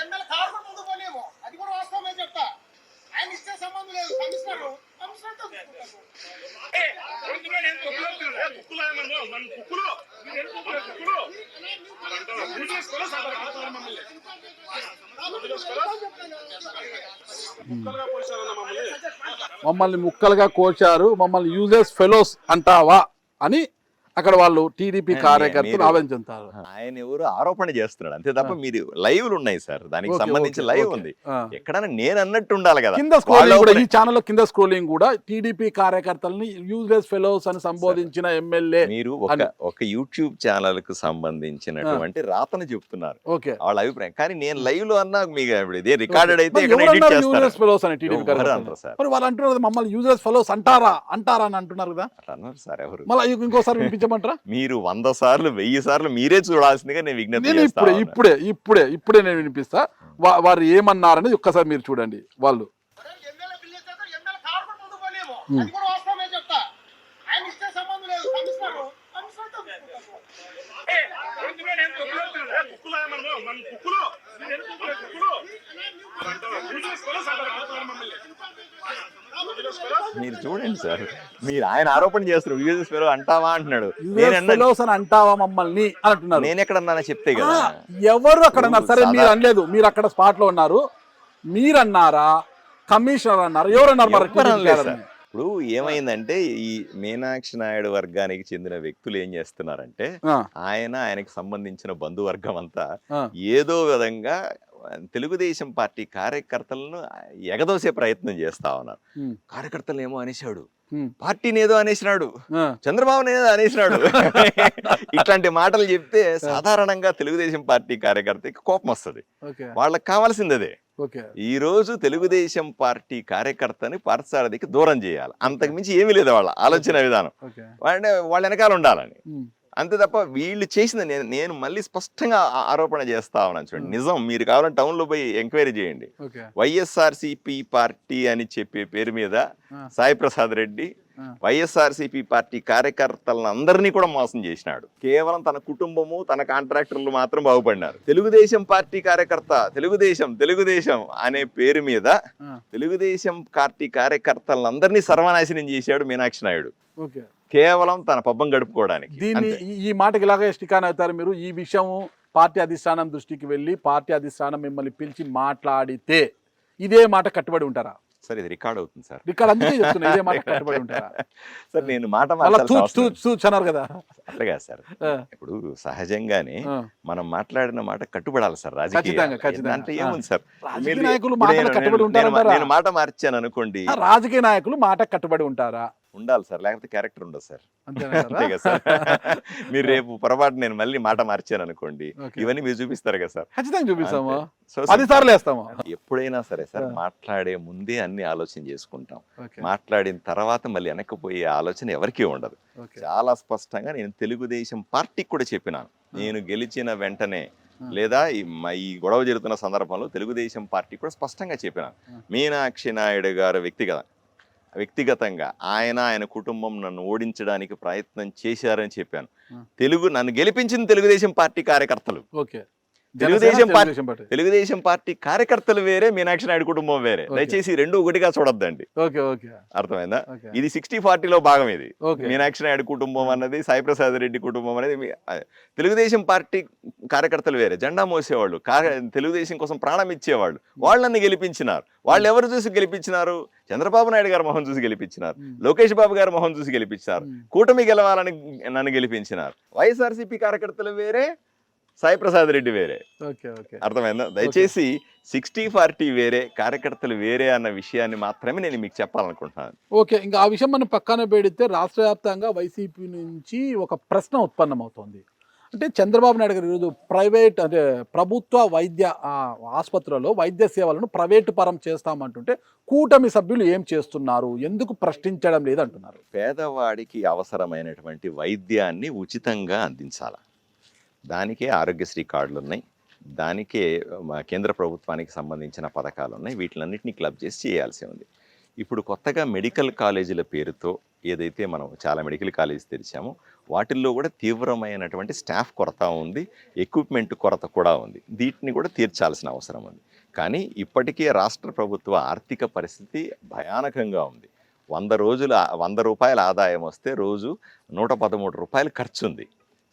మమ్మల్ని ముక్కలుగా కోచారు, మమ్మల్ని యూజ్లెస్ ఫెలోస్ అంటావా అని అక్కడ వాళ్ళు టీడీపీ కార్యకర్తలు ఆవేదన చెందుతారు. ఆయన ఎవరు ఆరోపణ చేస్తున్నాడు అంతే తప్ప మీరు లైవ్లు ఉన్నాయి సార్, దానికి ఓకే, సంబంధించి ఓకే, లైవ్ ఓకే. ఉంది. ఎక్కడైనా నేను అన్నట్టు ఉండాలి కదా. కింద స్క్రోలింగ్ కూడా, ఈ ఛానల్లో కింద స్క్రోలింగ్ కూడా టీడీపీ కార్యకర్తలని యూజ్లెస్ ఫెలోస్ అని సంబోధించిన ఎమ్మెల్యే మీరు ఒక యూట్యూబ్ ఛానల్ కు సంబంధించినటువంటి రాతను చెప్తున్నారు, ఓకే వాళ్ళ అభిప్రాయం. కానీ నేను లైవ్ లో అన్నా మీకు ఇప్పుడు ఇదే రికార్డెడ్ అయితే ఇక్కడ edit ఎవరన్నారు చేస్తారు. యూజ్లెస్ ఫెలోస్ అని టీడీపీ ఎవరు కార్యకర్తలు? అనరు సార్. మరి వాళ్ళు అంటున్నారు కదా, మమ్మల్ని యూజ్లెస్ ఫెలోస్ అంటారా అని అంటున్నారు కదా. అన్నారు సార్ ఎవరు. మళ్ళీ ఇంకోసారి వినిపించమంటారా? మీరు 100 సార్లు 1000 సార్లు మీరే చూడాల్సిందిగా నేను విజ్ఞప్తి నేను చేస్తా ఉన్నాను. ఇప్పుడే నేను వినిపిస్తా. వారు ఏమన్నారనేది ఒక్కసారి మీరు చూడండి. వాళ్ళు మీరు చూడండి సార్, మీరు ఆయన ఆరోపణ చేస్తారు యూజెస్ ఫెలో అంటావా అంటున్నాడు. ఫెలోస్ అని అంటావా మమ్మల్ని అని అంటున్నారు. నేను ఎక్కడన్నా చెప్తే కదా. ఎవరు అక్కడ అన్నారు? సరే మీరు అనలేదు, మీరు అక్కడ స్పాట్ లో ఉన్నారు. మీరు అన్నారా, కమిషనర్ అన్నారు, ఎవరన్నారు? మరి ఇప్పుడు ఏమైందంటే ఈ మీనాక్షి నాయుడు వర్గానికి చెందిన వ్యక్తులు ఏం చేస్తున్నారంటే ఆయనకి సంబంధించిన బంధువర్గం అంతా ఏదో విధంగా తెలుగుదేశం పార్టీ కార్యకర్తలను ఎగదోసే ప్రయత్నం చేస్తా ఉన్నారు. కార్యకర్తలు ఏమో అనేసాడు, పార్టీని ఏదో అనేసినాడు, చంద్రబాబుని ఏదో అనేసినాడు. ఇట్లాంటి మాటలు చెప్తే సాధారణంగా తెలుగుదేశం పార్టీ కార్యకర్తకి కోపం వస్తుంది. వాళ్ళకి కావాల్సింది అదే. ఈ రోజు తెలుగుదేశం పార్టీ కార్యకర్తని పార్థసారథికి దూరం చేయాలి, అంతకు మించి ఏమీ లేదు వాళ్ళ ఆలోచన విధానం. వాళ్ళ వెనకాల ఉండాలని అంతే తప్ప వీళ్ళు చేసింది నేను మళ్ళీ స్పష్టంగా ఆరోపణ చేస్తా ఉన్నాను. చూడండి, నిజం. మీరు కావాలంటే టౌన్ లో పోయి ఎంక్వైరీ చేయండి. వైఎస్ఆర్సీపీ పార్టీ అని చెప్పే పేరు మీద సాయి ప్రసాద్ రెడ్డి వైఎస్ఆర్సీపీ పార్టీ కార్యకర్తలను అందరినీ కూడా మోసం చేసినాడు. కేవలం తన కుటుంబము తన కాంట్రాక్టర్లు మాత్రం బాగుపడినారు. తెలుగుదేశం పార్టీ కార్యకర్త తెలుగుదేశం అనే పేరు మీద తెలుగుదేశం పార్టీ కార్యకర్తలను అందరినీ సర్వనాశనం చేశాడు మీనాక్షి నాయుడు, కేవలం తన పబ్బం గడుపుకోవడానికి. దీన్ని ఈ మాటకి ఇలాగే స్టికాన్ అవుతారు మీరు. ఈ విషయం పార్టీ అధిష్టానం దృష్టికి వెళ్ళి పార్టీ అధిష్టానం మిమ్మల్ని పిలిచి మాట్లాడితే ఇదే మాట కట్టుబడి ఉంటారా? సార్ ఇది రికార్డ్ అవుతుంది సార్, రికార్డ్ అందుకే చెప్తున్నా, ఇదే మాట కట్టుబడి ఉంటారా? సార్ నేను మాట అన్నారు కదా, అట్లాగా సార్. ఇప్పుడు సహజంగానే మనం మాట్లాడిన మాట కట్టుబడాలి సార్. రాజకీయ అంటే ఏముంది సార్, నేను మాట మార్చాను అనుకోండి, రాజకీయ నాయకులు మాట కట్టుబడి ఉంటారా? ఉండాలి సార్, లేకపోతే క్యారెక్టర్ ఉండదు సార్. అంతే కదా సార్. మీరు రేపు పొరపాటు నేను మళ్ళీ మాట మార్చాను అనుకోండి, ఇవన్నీ మీరు చూపిస్తారు కదా సార్. ఖచ్చితంగా చూపిస్తాము, 10 సార్లు వేస్తాము. ఎప్పుడైనా సరే సార్ మాట్లాడే ముందే అన్ని ఆలోచన చేసుకుంటాం. మాట్లాడిన తర్వాత మళ్ళీ వెనక్కిపోయే ఆలోచన ఎవరికీ ఉండదు. చాలా స్పష్టంగా నేను తెలుగుదేశం పార్టీకి కూడా చెప్పినాను, నేను గెలిచిన వెంటనే లేదా ఈ గొడవ జరుగుతున్న సందర్భంలో తెలుగుదేశం పార్టీ కూడా స్పష్టంగా చెప్పినాను, మీనాక్షి నాయుడు గారు వ్యక్తిగతంగా ఆయన కుటుంబం నన్ను ఓడించడానికి ప్రయత్నం చేశారని చెప్పాను. నన్ను గెలిపించిన తెలుగుదేశం పార్టీ కార్యకర్తలు, తెలుగుదేశం పార్టీ కార్యకర్తలు వేరే, మీనాక్షి నాయుడు కుటుంబం వేరే. దయచేసి రెండు ఒకటిగా చూడొద్దండి, అర్థమైందా? ఇది 60-40లో భాగం. ఇది మీనాక్షి నాయుడు కుటుంబం అన్నది, సాయి ప్రసాద్ రెడ్డి కుటుంబం అనేది. తెలుగుదేశం పార్టీ కార్యకర్తలు వేరే, జెండా మోసేవాళ్ళు, తెలుగుదేశం కోసం ప్రాణం ఇచ్చేవాళ్ళు, వాళ్ళని గెలిపించినారు. వాళ్ళు ఎవరు చూసి గెలిపించినారు? చంద్రబాబు నాయుడు గారు మొహం చూసి గెలిపించినారు, లోకేష్ బాబు గారు మొహం చూసి గెలిపించినారు, కూటమి గెలవాలని నన్ను గెలిపించినారు. వైఎస్ఆర్సీపీ కార్యకర్తలు వేరే, సాయి ప్రసాద్ రెడ్డి వేరే. అర్థమైందా? దయచేసి 60-40 వేరే, కార్యకర్తలు వేరే అన్న విషయాన్ని మాత్రమే నేను మీకు చెప్పాలనుకుంటున్నాను. ఓకే, ఇంకా ఆ విషయం మనం పక్కన పెడితే రాష్ట్ర వ్యాప్తంగా వైసీపీ నుంచి ఒక ప్రశ్న ఉత్పన్నమవుతోంది. అంటే చంద్రబాబు నాయుడు గారు ఈరోజు ప్రైవేట్ అంటే ప్రభుత్వ వైద్య ఆసుపత్రులలో వైద్య సేవలను ప్రైవేటు పరం చేస్తామంటుంటే కూటమి సభ్యులు ఏం చేస్తున్నారు, ఎందుకు ప్రశ్నించడం లేదంటున్నారు? పేదవాడికి అవసరమైనటువంటి వైద్యాన్ని ఉచితంగా అందించాలి, దానికే ఆరోగ్యశ్రీ కార్డులు ఉన్నాయి, దానికే కేంద్ర ప్రభుత్వానికి సంబంధించిన పథకాలు ఉన్నాయి. వీటిలన్నింటినీ క్లబ్ చేసి చేయాల్సి ఉంది. ఇప్పుడు కొత్తగా మెడికల్ కాలేజీల పేరుతో ఏదైతే మనం చాలా మెడికల్ కాలేజీ తెరిచామో వాటిల్లో కూడా తీవ్రమైనటువంటి స్టాఫ్ కొరత ఉంది, ఎక్విప్మెంట్ కొరత కూడా ఉంది. వీటిని కూడా తీర్చాల్సిన అవసరం ఉంది. కానీ ఇప్పటికే రాష్ట్ర ప్రభుత్వ ఆర్థిక పరిస్థితి భయానకంగా ఉంది. 100 రూపాయల ఆదాయం వస్తే రోజు 113 రూపాయలు ఖర్చు ఉంది.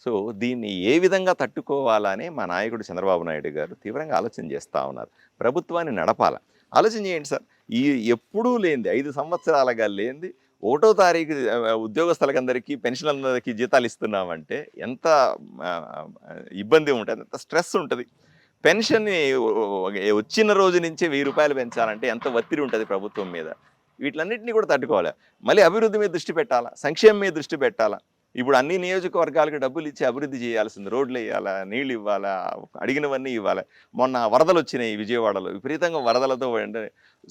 సో దీన్ని ఏ విధంగా తట్టుకోవాలని మా నాయకుడు చంద్రబాబు నాయుడు గారు తీవ్రంగా ఆలోచన చేస్తూ ఉన్నారు. ప్రభుత్వాన్ని నడపాల, ఆలోచన చేయండి సార్. ఎప్పుడూ లేనిది 5 సంవత్సరాలుగా లేనిది ఒకటో తారీఖు ఉద్యోగస్తులకందరికీ పెన్షన్లందరికీ జీతాలు ఇస్తున్నామంటే ఎంత ఇబ్బంది ఉంటుంది, ఎంత స్ట్రెస్ ఉంటుంది. పెన్షన్ వచ్చిన రోజు నుంచే 1000 రూపాయలు పెంచాలంటే ఎంత ఒత్తిడి ఉంటుంది ప్రభుత్వం మీద. వీటిలన్నింటినీ కూడా తట్టుకోవాలి. మళ్ళీ అభివృద్ధి మీద దృష్టి పెట్టాలా, సంక్షేమం మీద దృష్టి పెట్టాలా. ఇప్పుడు అన్ని నియోజకవర్గాలకు డబ్బులు ఇచ్చి అభివృద్ధి చేయాల్సింది. రోడ్లు వేయాలా, నీళ్ళు ఇవ్వాలా, అడిగినవన్నీ ఇవ్వాలి. మొన్న వరదలు వచ్చినాయి విజయవాడలో, విపరీతంగా వరదలతో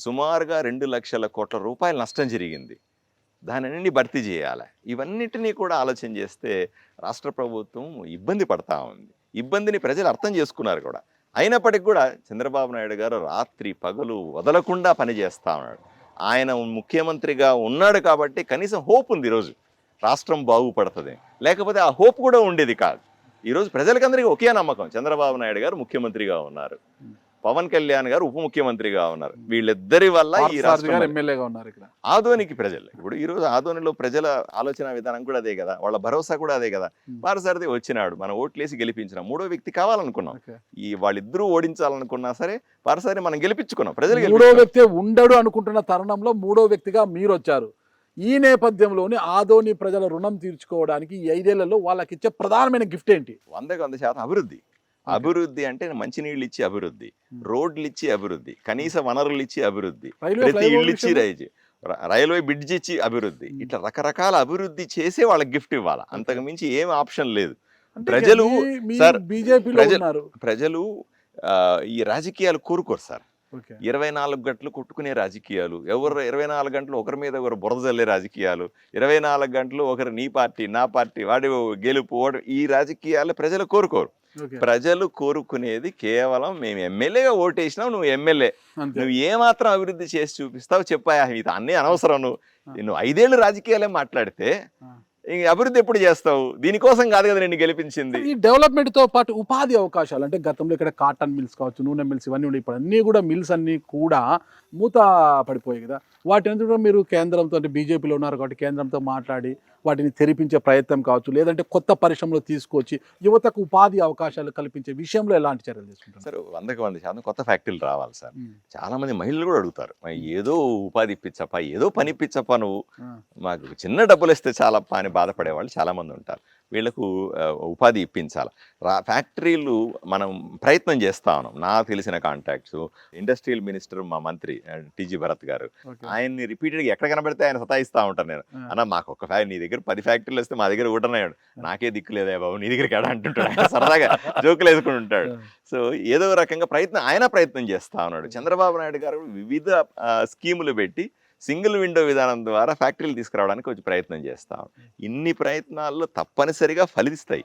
సుమారుగా 2 లక్షల కోట్ల రూపాయల నష్టం జరిగింది. దానిని భర్తీ చేయాలి. ఇవన్నిటినీ కూడా ఆలోచన చేస్తే రాష్ట్ర ప్రభుత్వం ఇబ్బంది పడతా ఉంది. ఇబ్బందిని ప్రజలు అర్థం చేసుకున్నారు కూడా. అయినప్పటికీ కూడా చంద్రబాబు నాయుడు గారు రాత్రి పగలు వదలకుండా పనిచేస్తూ ఉన్నాడు. ఆయన ముఖ్యమంత్రిగా ఉన్నాడు కాబట్టి కనీసం హోప్ ఉంది ఈరోజు రాష్ట్రం బాగుపడుతుంది. లేకపోతే ఆ హోప్ కూడా ఉండేది కాదు. ఈరోజు ప్రజలకందరికీ ఒకే నమ్మకం, చంద్రబాబు నాయుడు గారు ముఖ్యమంత్రిగా ఉన్నారు, పవన్ కళ్యాణ్ గారు ఉప ముఖ్యమంత్రిగా ఉన్నారు. వీళ్ళిద్దరి వల్ల ఈ రాష్ట్రం ఎమ్మెల్యేగా ఉన్నారు. ఇక్కడ ఆదోనికి ప్రజలు ఇప్పుడు ఈరోజు ఆదోనిలో ప్రజల ఆలోచన విధానం కూడా అదే కదా, వాళ్ళ భరోసా కూడా అదే కదా. పారసారథి వచ్చినాడు, మనం ఓట్లేసి గెలిపించినాం. 3వ వ్యక్తి కావాలనుకున్నాం, ఈ వాళ్ళిద్దరూ ఓడించాలనుకున్నా సరే పారసారథి మనం గెలిపించుకున్నాం. ప్రజలు 3వ వ్యక్తి ఉండడు అనుకుంటున్న తరుణంలో 3వ వ్యక్తిగా మీరు వచ్చారు. ఈ నేపథ్యంలోనే ఆదోని ప్రజల రుణం తీర్చుకోవడానికి ఈ 5 ఏళ్లలో వాళ్ళకి ఇచ్చే ప్రధానమైన గిఫ్ట్ ఏంటి? 100% అభివృద్ధి. అభివృద్ధి అంటే మంచినీళ్ళు ఇచ్చి అభివృద్ధి, రోడ్లు ఇచ్చి అభివృద్ధి, కనీస వనరులు ఇచ్చి అభివృద్ధి, ప్రతి ఇళ్ళు ఇచ్చి రైల్వే బ్రిడ్జ్ ఇచ్చి అభివృద్ధి. ఇట్లా రకరకాల అభివృద్ధి చేసే వాళ్ళకి గిఫ్ట్ ఇవ్వాలి. అంతకు మించి ఏం ఆప్షన్ లేదు. ప్రజలు సార్ ప్రజలు ఈ రాజకీయాలు కోరుకోరు సార్. 24 గంటలు కొట్టుకునే రాజకీయాలు, ఎవరు 24 గంటలు ఒకరి మీద ఒకరు బురద జల్లే రాజకీయాలు, 24 గంటలు ఒకరు నీ పార్టీ నా పార్టీ వాడి గెలుపు ఈ రాజకీయాలు ప్రజలు కోరుకోరు. ప్రజలు కోరుకునేది కేవలం మేము ఎమ్మెల్యేగా ఓటేసినావు, నువ్వు ఎమ్మెల్యే, నువ్వు ఏమాత్రం అభివృద్ధి చేసి చూపిస్తావు చెప్పాయా, ఇది అన్నీ అనవసరం. నువ్వు 5 ఏళ్ళు రాజకీయాలే మాట్లాడితే అభివృద్ధి ఎప్పుడు చేస్తావు? దీనికోసం కాదు కదా నేను గెలిపించింది. ఈ డెవలప్మెంట్ తో పాటు ఉపాధి అవకాశాలు అంటే గతంలో ఇక్కడ కాటన్ మిల్స్ కావచ్చు, నూనె మిల్స్ ఇవన్నీ ఉన్నాయి. ఇప్పుడు అన్నీ కూడా మిల్స్ అన్నీ కూడా మూత పడిపోయాయి కదా. వాటిని కూడా మీరు కేంద్రంతో, అంటే బీజేపీలో ఉన్నారు కాబట్టి కేంద్రంతో మాట్లాడి వాటిని తెరిపించే ప్రయత్నం కావచ్చు, లేదంటే కొత్త పరిశ్రమలు తీసుకొచ్చి యువతకు ఉపాధి అవకాశాలు కల్పించే విషయంలో ఎలాంటి చర్యలు తీసుకుంటారు సార్? 100% కొత్త ఫ్యాక్టరీలు రావాలి సార్. చాలా మంది మహిళలు కూడా అడుగుతారు, ఏదో ఉపాధి ఇప్పించప్ప, ఏదో పని ఇప్పించప్ప, నువ్వు మాకు చిన్న డబ్బులు ఇస్తే చాలప్ప అని బాధపడే వాళ్ళు చాలా మంది ఉంటారు. వీళ్లకు ఉపాధి ఇప్పించాలి. ఫ్యాక్టరీలు మనం ప్రయత్నం చేస్తా ఉన్నాం. నాకు తెలిసిన కాంటాక్ట్స్ ఇండస్ట్రియల్ మినిస్టర్ మా మంత్రి టీజీ భరత్ గారు, ఆయన్ని రిపీటెడ్గా ఎక్కడ కనబడితే ఆయన సతాయిస్తూ ఉంటాను నేను. అన్న మాకు ఒక నీ దగ్గర 10 ఫ్యాక్టరీలు వస్తే మా దగ్గర ఒకటన్నాడు, నాకే దిక్కు లేదా బాబు నీ దగ్గరికి ఎడ అంటుంటాడు, సరదాగా జోకులు వేసుకుని ఉంటాడు. సో ఏదో రకంగా ఆయన ప్రయత్నం చేస్తా ఉన్నాడు. చంద్రబాబు నాయుడు గారు వివిధ స్కీములు పెట్టి సింగిల్ విండో విధానం ద్వారా ఫ్యాక్టరీలు తీసుకురావడానికి కొంచెం ప్రయత్నం చేస్తాం. ఇన్ని ప్రయత్నాల్లో తప్పనిసరిగా ఫలిస్తాయి,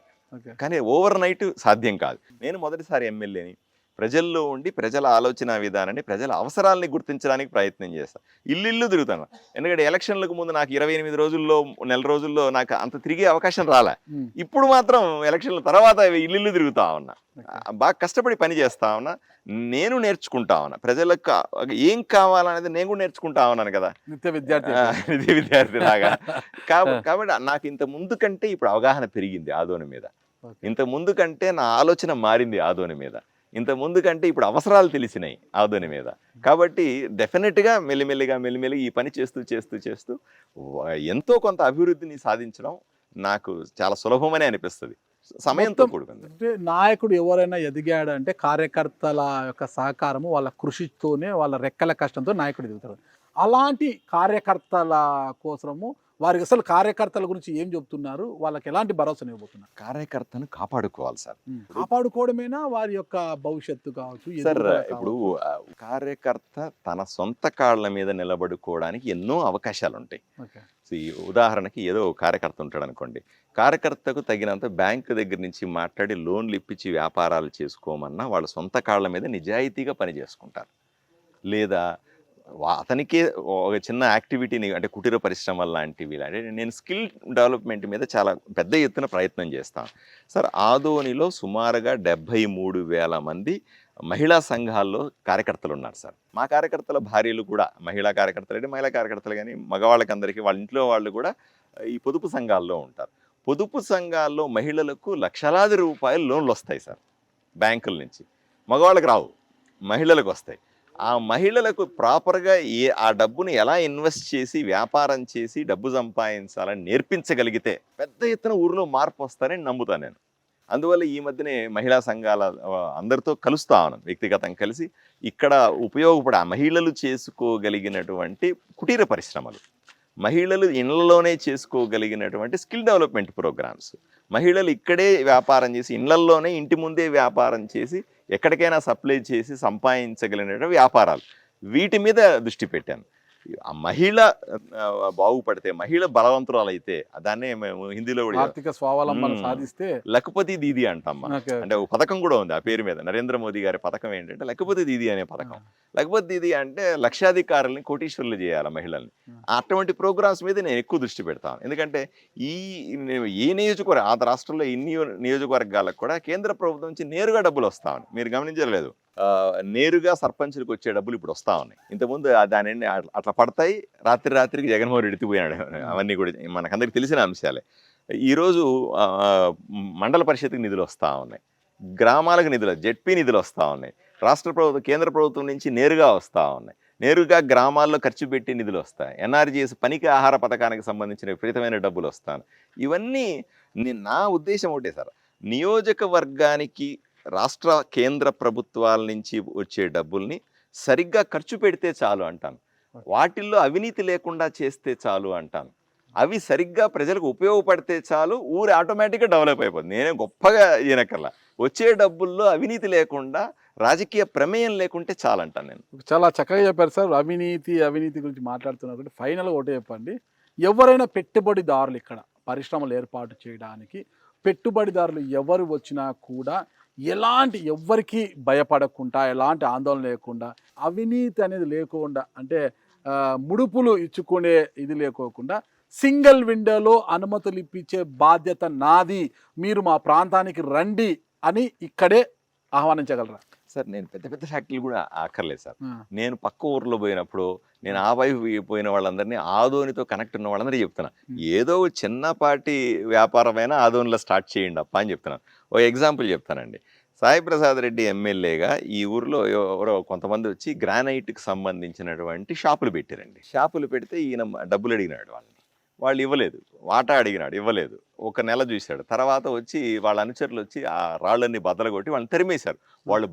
కానీ ఓవర్ నైట్ సాధ్యం కాదు. నేను మొదటిసారి ఎమ్మెల్యేని, ప్రజల్లో ఉండి ప్రజల ఆలోచన విధానాన్ని, ప్రజల అవసరాలని గుర్తించడానికి ప్రయత్నం చేస్తాను. ఇల్లు తిరుగుతాను. ఎందుకంటే ఎలక్షన్లకు ముందు నాకు 28 రోజుల్లో, నెల రోజుల్లో నాకు అంత తిరిగే అవకాశం రాలే. ఇప్పుడు మాత్రం ఎలక్షన్ల తర్వాత ఇల్లు తిరుగుతా ఉన్నా, బాగా కష్టపడి పని చేస్తా ఉన్నా. నేను నేర్చుకుంటా ఉన్నా, ప్రజలకు ఏం కావాలనేది నేను కూడా నేర్చుకుంటా ఉన్నాను కదా, నిత్య విద్యార్థి లాగా. కాబట్టి నాకు ఇంత ముందు కంటే ఇప్పుడు అవగాహన పెరిగింది ఆదోని మీద. ఇంత ముందు కంటే నా ఆలోచన మారింది ఆదోని మీద. ఇంత ముందు కంటే ఇప్పుడు అవసరాలు తెలిసినాయి ఆదోని మీద. కాబట్టి డెఫినెట్గా మెల్లిమెల్లిగా ఈ పని చేస్తూ ఎంతో కొంత అభివృద్ధిని సాధించడం నాకు చాలా సులభమని అనిపిస్తుంది. సమయంతో కూడుకుంది. అంటే నాయకుడు ఎవరైనా ఎదిగాడంటే కార్యకర్తల యొక్క సహకారము, వాళ్ళ కృషితోనే, వాళ్ళ రెక్కల కష్టంతో నాయకుడు ఎదుగుతాడు. అలాంటి కార్యకర్తల కోసము వారికి అసలు కార్యకర్తల గురించి ఏం చెప్తున్నారు, వాళ్ళకి ఎలాంటి భరోసా ఇవ్వబోతున్నారు? కార్యకర్తను కాపాడుకోవాలి సార్. కాపాడుకోవడమేనా వారి యొక్క భవిష్యత్తు కావచ్చు సార్? ఇప్పుడు కార్యకర్త తన సొంత కాళ్ళ మీద నిలబడుకోవడానికి ఎన్నో అవకాశాలు ఉంటాయి. ఉదాహరణకి ఏదో కార్యకర్త ఉంటాడు అనుకోండి, కార్యకర్తకు తగినంత బ్యాంకు దగ్గర నుంచి మాట్లాడి లోన్లు ఇప్పించి వ్యాపారాలు చేసుకోమన్నా వాళ్ళ సొంత కాళ్ళ మీద నిజాయితీగా పని చేసుకుంటారు. లేదా అతనికే ఒక చిన్న యాక్టివిటీని, అంటే కుటీర పరిశ్రమలు లాంటివి, అంటే నేను స్కిల్ డెవలప్మెంట్ మీద చాలా పెద్ద ఎత్తున ప్రయత్నం చేస్తాను సార్. ఆదోనిలో సుమారుగా 73,000 మంది మహిళా సంఘాల్లో కార్యకర్తలు ఉన్నారు సార్. మా కార్యకర్తల భార్యలు కూడా మహిళా కార్యకర్తలు, అంటే మహిళా కార్యకర్తలు కానీ మగవాళ్ళకందరికీ వాళ్ళ ఇంట్లో వాళ్ళు కూడా ఈ పొదుపు సంఘాల్లో ఉంటారు. పొదుపు సంఘాల్లో మహిళలకు లక్షలాది రూపాయలు లోన్లు వస్తాయి సార్ బ్యాంకుల నుంచి. మగవాళ్ళకి రావు, మహిళలకు వస్తాయి. ఆ మహిళలకు ప్రాపర్గా ఆ డబ్బుని ఎలా ఇన్వెస్ట్ చేసి వ్యాపారం చేసి డబ్బు సంపాదించాలని నేర్పించగలిగితే పెద్ద ఎత్తున ఊరిలో మార్పు వస్తారని నమ్ముతాను నేను. అందువల్ల ఈ మధ్యనే మహిళా సంఘాల అందరితో కలుస్తా ఉన్నాను, వ్యక్తిగతంగా కలిసి ఇక్కడ ఉపయోగపడే ఆ మహిళలు చేసుకోగలిగినటువంటి కుటీర పరిశ్రమలు, మహిళలు ఇళ్లలోనే చేసుకోగలిగినటువంటి స్కిల్ డెవలప్మెంట్ ప్రోగ్రామ్స్, మహిళలు ఇక్కడే వ్యాపారం చేసి ఇళ్లల్లోనే ఇంటి ముందే వ్యాపారం చేసి ఎక్కడికైనా సప్లై చేసి సంపాదించగలిగిన వ్యాపారాలు, వీటి మీద దృష్టి పెట్టాను. ఆ మహిళ బాగుపడితే, మహిళ బలవంతురాలు అయితే, దాన్నే మేము హిందీలో ఆర్థిక స్వావలంబన సాధిస్తే లఖపతి దీది అంటాం. అంటే ఒక పథకం కూడా ఉంది ఆ పేరు మీద. నరేంద్ర మోదీ గారి పథకం ఏంటంటే లఖపతి దీది అనే పథకం. లఖపతి దీది అంటే లక్షాధికారుల్ని కోటీశ్వరులు చేయాలి మహిళల్ని. అటువంటి ప్రోగ్రామ్స్ మీద నేను ఎక్కువ దృష్టి పెడతాను. ఎందుకంటే ఏ నియోజకవర్గం, ఆ రాష్ట్రంలో ఇన్ని నియోజకవర్గాలకు కూడా కేంద్ర ప్రభుత్వం నుంచి నేరుగా డబ్బులు వస్తా ఉన్నాయి. మీరు గమనించలేదు, నేరుగా సర్పంచులకు వచ్చే డబ్బులు ఇప్పుడు వస్తూ ఉన్నాయి. ఇంతకుముందు దాని అట్లా పడతాయి, రాత్రికి జగన్మోహన్ రెడ్డి ఎత్తిపోయాడు. అవన్నీ కూడా మనకందరికి తెలిసిన అంశాలే. ఈరోజు మండల పరిషత్కి నిధులు వస్తూ ఉన్నాయి, గ్రామాలకు నిధులు, జెడ్పీ నిధులు వస్తూ ఉన్నాయి, రాష్ట్ర ప్రభుత్వం కేంద్ర ప్రభుత్వం నుంచి నేరుగా వస్తూ ఉన్నాయి, నేరుగా గ్రామాల్లో ఖర్చు పెట్టి నిధులు వస్తాయి, ఎన్ఆర్జీఎస్ పనికి ఆహార పథకానికి సంబంధించిన విపరీతమైన డబ్బులు వస్తాయి. ఇవన్నీ నా ఉద్దేశం ఒకటే సార్, నియోజకవర్గానికి రాష్ట్ర కేంద్ర ప్రభుత్వాల నుంచి వచ్చే డబ్బుల్ని సరిగ్గా ఖర్చు పెడితే చాలు అంటాను. వాటిల్లో అవినీతి లేకుండా చేస్తే చాలు అంటాను. అవి సరిగ్గా ప్రజలకు ఉపయోగపడితే చాలు, ఊరు ఆటోమేటిక్గా డెవలప్ అయిపోతుంది. నేనే గొప్పగా ఈయనకల్లా వచ్చే డబ్బుల్లో అవినీతి లేకుండా, రాజకీయ ప్రమేయం లేకుంటే చాలంటాను నేను. చాలా చక్కగా చెప్పారు సార్. అవినీతి గురించి మాట్లాడుతున్నారు. ఫైనల్గా ఒకటే చెప్పండి, ఎవరైనా పెట్టుబడిదారులు ఇక్కడ పరిశ్రమలు ఏర్పాటు చేయడానికి, పెట్టుబడిదారులు ఎవరు వచ్చినా కూడా ఎవ్వరికి భయపడకుండా, ఎలాంటి ఆందోళన లేకుండా, అవినీతి అనేది లేకుండా, అంటే ముడుపులు ఇచ్చుకునే ఇది లేకోకుండా సింగిల్ విండోలో అనుమతులు ఇప్పించే బాధ్యత నాది, మీరు మా ప్రాంతానికి రండి అని ఇక్కడే ఆహ్వానించగలరా సార్? నేను పెద్ద పెద్ద ఫ్యాక్టరీలు కూడా అక్కర్లేదు సార్. నేను పక్క ఊర్లో పోయినప్పుడు నేను ఆ వైపు పోయిన వాళ్ళందరినీ, ఆదోనితో కనెక్ట్ ఉన్న వాళ్ళందరినీ చెప్తున్నా, ఏదో చిన్నపాటి వ్యాపారమైనా ఆదోనిలో స్టార్ట్ చేయండి అప్ప అని చెప్తున్నాను. ఓ ఎగ్జాంపుల్ చెప్తానండి. సాయి ప్రసాద్ రెడ్డి ఎమ్మెల్యేగా ఈ ఊరిలో ఎవరో కొంతమంది వచ్చి గ్రానైట్కి సంబంధించినటువంటి షాపులు పెట్టారండి. షాపులు పెడితే ఈయన డబ్బులు అడిగినాడు వాళ్ళు ఇవ్వలేదు. వాటా అడిగినాడు, ఇవ్వలేదు. ఒక నెల చూశాడు. తర్వాత వచ్చి వాళ్ళ అనుచరులు వచ్చి ఆ రాళ్ళన్నీ బద్దలు కొట్టి వాళ్ళని తరిమేశారు. వాళ్ళు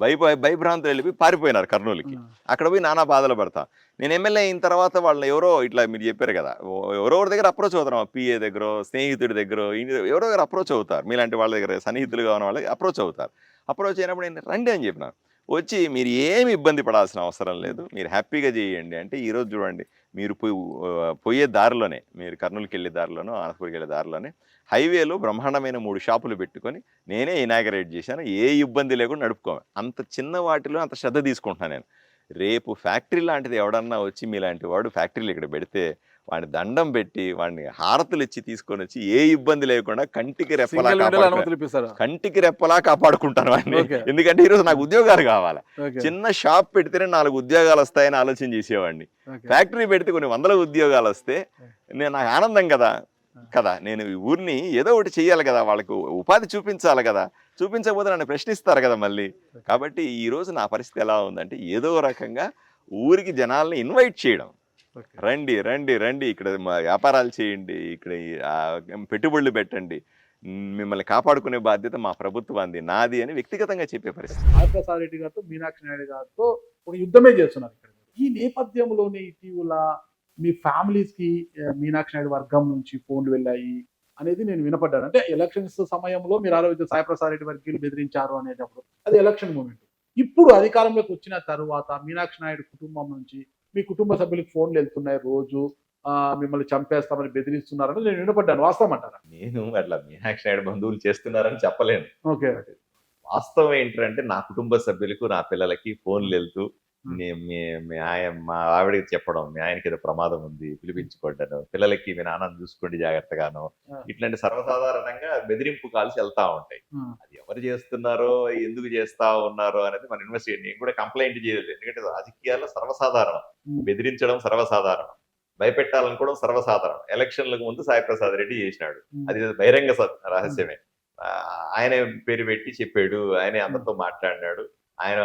భయభ్రాంతులు వెళ్ళిపోయి పారిపోయినారు కర్నూలుకి. అక్కడ పోయి నానా బాధలు పడతా. నేను ఎమ్మెల్యే అయిన తర్వాత వాళ్ళని ఎవరో ఇట్లా మీరు చెప్పారు కదా, ఎవరెవరి దగ్గర అప్రోచ్ అవుతారు, పిఏ దగ్గర, స్నేహితుడి దగ్గర, ఎవరో దగ్గర అప్రోచ్ అవుతారు. మీలాంటి వాళ్ళ దగ్గర సన్నిహితులుగా ఉన్న వాళ్ళకి అప్రోచ్ అవుతారు. అప్రోచ్ అయినప్పుడు నేను రండి అని చెప్పినాను. వచ్చి మీరు ఏమి ఇబ్బంది పడాల్సిన అవసరం లేదు, మీరు హ్యాపీగా చేయండి అంటే, ఈరోజు చూడండి, మీరు పోయే దారిలోనే, మీరు కర్నూలుకి వెళ్ళే దారిలోనో ఆనపూర్కి వెళ్ళే దారిలోనే హైవేలో బ్రహ్మాండమైన 3 షాపులు పెట్టుకొని నేనే ఇనాగరేట్ చేశాను. ఏ ఇబ్బంది లేకుండా నడుపుకోవాలి. అంత చిన్న వాటిలో అంత శ్రద్ధ తీసుకుంటున్నాను నేను. రేపు ఫ్యాక్టరీ లాంటిది ఎవడన్నా వచ్చి మీలాంటి వాడు ఫ్యాక్టరీలు ఇక్కడ పెడితే వాడిని దండం పెట్టి, వాడిని హారతులు ఇచ్చి తీసుకొని వచ్చి ఏ ఇబ్బంది లేకుండా కంటికి రెప్పలా కాపాడుకుంటాను వాడిని. ఎందుకంటే ఈరోజు నాకు ఉద్యోగాలు కావాలి. చిన్న షాప్ పెడితేనే 4 ఉద్యోగాలు వస్తాయని ఆలోచన చేసేవాడిని. ఫ్యాక్టరీ పెడితే కొన్ని 100 ఉద్యోగాలు వస్తే నాకు ఆనందం కదా. నేను ఈ ఊరిని ఏదో ఒకటి చెయ్యాలి కదా, వాళ్ళకు ఉపాధి చూపించాలి కదా, చూపించకపోతే నన్ను ప్రశ్నిస్తారు కదా మళ్ళీ. కాబట్టి ఈరోజు నా పరిస్థితి ఎలా ఉందంటే, ఏదో రకంగా ఊరికి జనాల్ని ఇన్వైట్ చేయడం, రండి రండి రండి, ఇక్కడ వ్యాపారాలు చేయండి, ఇక్కడ పెట్టుబడులు పెట్టండి, మిమ్మల్ని కాపాడుకునే బాధ్యత మా ప్రభుత్వాన్ని, నాది అని వ్యక్తిగతంగా చెప్పే పరిస్థితి. సాయి ప్రసాద్ రెడ్డి గారితో, మీనాక్షి నాయుడు గారితో ఒక యుద్ధమే చేస్తున్నారు ఇక్కడ. ఈ నేపథ్యంలోనే ఇటీవల మీ ఫ్యామిలీస్కి మీనాక్షి నాయుడు వర్గం నుంచి ఫోన్లు వెళ్ళాయి అనేది నేను వినపడ్డాను. అంటే ఎలక్షన్స్ సమయంలో మీరు ఆలోచించే సాయి ప్రసాద్ రెడ్డి వర్గీయులు బెదిరించారు అనేటప్పుడు అది ఎలక్షన్ మూమెంట్. ఇప్పుడు అధికారంలోకి వచ్చిన తర్వాత మీనాక్షి నాయుడు కుటుంబం నుంచి మీ కుటుంబ సభ్యులకు ఫోన్లు వెళ్తున్నాయి, రోజు మిమ్మల్ని చంపేస్తామని బెదిరిస్తున్నారని నేను వినపడ్డాను. వాస్తవం అంటారా? నేను అట్లా మీనాక్షి నాయుడు బంధువులు చేస్తున్నారని చెప్పలేను. ఓకే, వాస్తవం ఏంటంటే నా కుటుంబ సభ్యులకు, నా పిల్లలకి ఫోన్లు వెళ్తూ మా ఆవిడకి చెప్పడం, మీ ఆయనకి ఏదో ప్రమాదం ఉంది పిలిపించుకోవడం, పిల్లలకి మీ నాన్నని చూసుకోండి జాగ్రత్తగాను, ఇట్లాంటి సర్వసాధారణంగా బెదిరింపు కాల్సి వెళ్తా ఉంటాయి. అది ఎవరు చేస్తున్నారో, ఎందుకు చేస్తా ఉన్నారో అనేది మన ఇన్వెస్టిగేషన్. నేను కూడా కంప్లైంట్ చేయలేదు, ఎందుకంటే రాజకీయాల్లో సర్వసాధారణం, బెదిరించడం సర్వసాధారణం, భయపెట్టాలనుకోవడం సర్వసాధారణం. ఎలక్షన్లకు ముందు సాయి ప్రసాద్ రెడ్డి చేసినాడు, అది బహిరంగ రహస్యమే. ఆయన పేరు పెట్టి చెప్పాడు, ఆయనే అందరితో మాట్లాడినాడు. ఆయన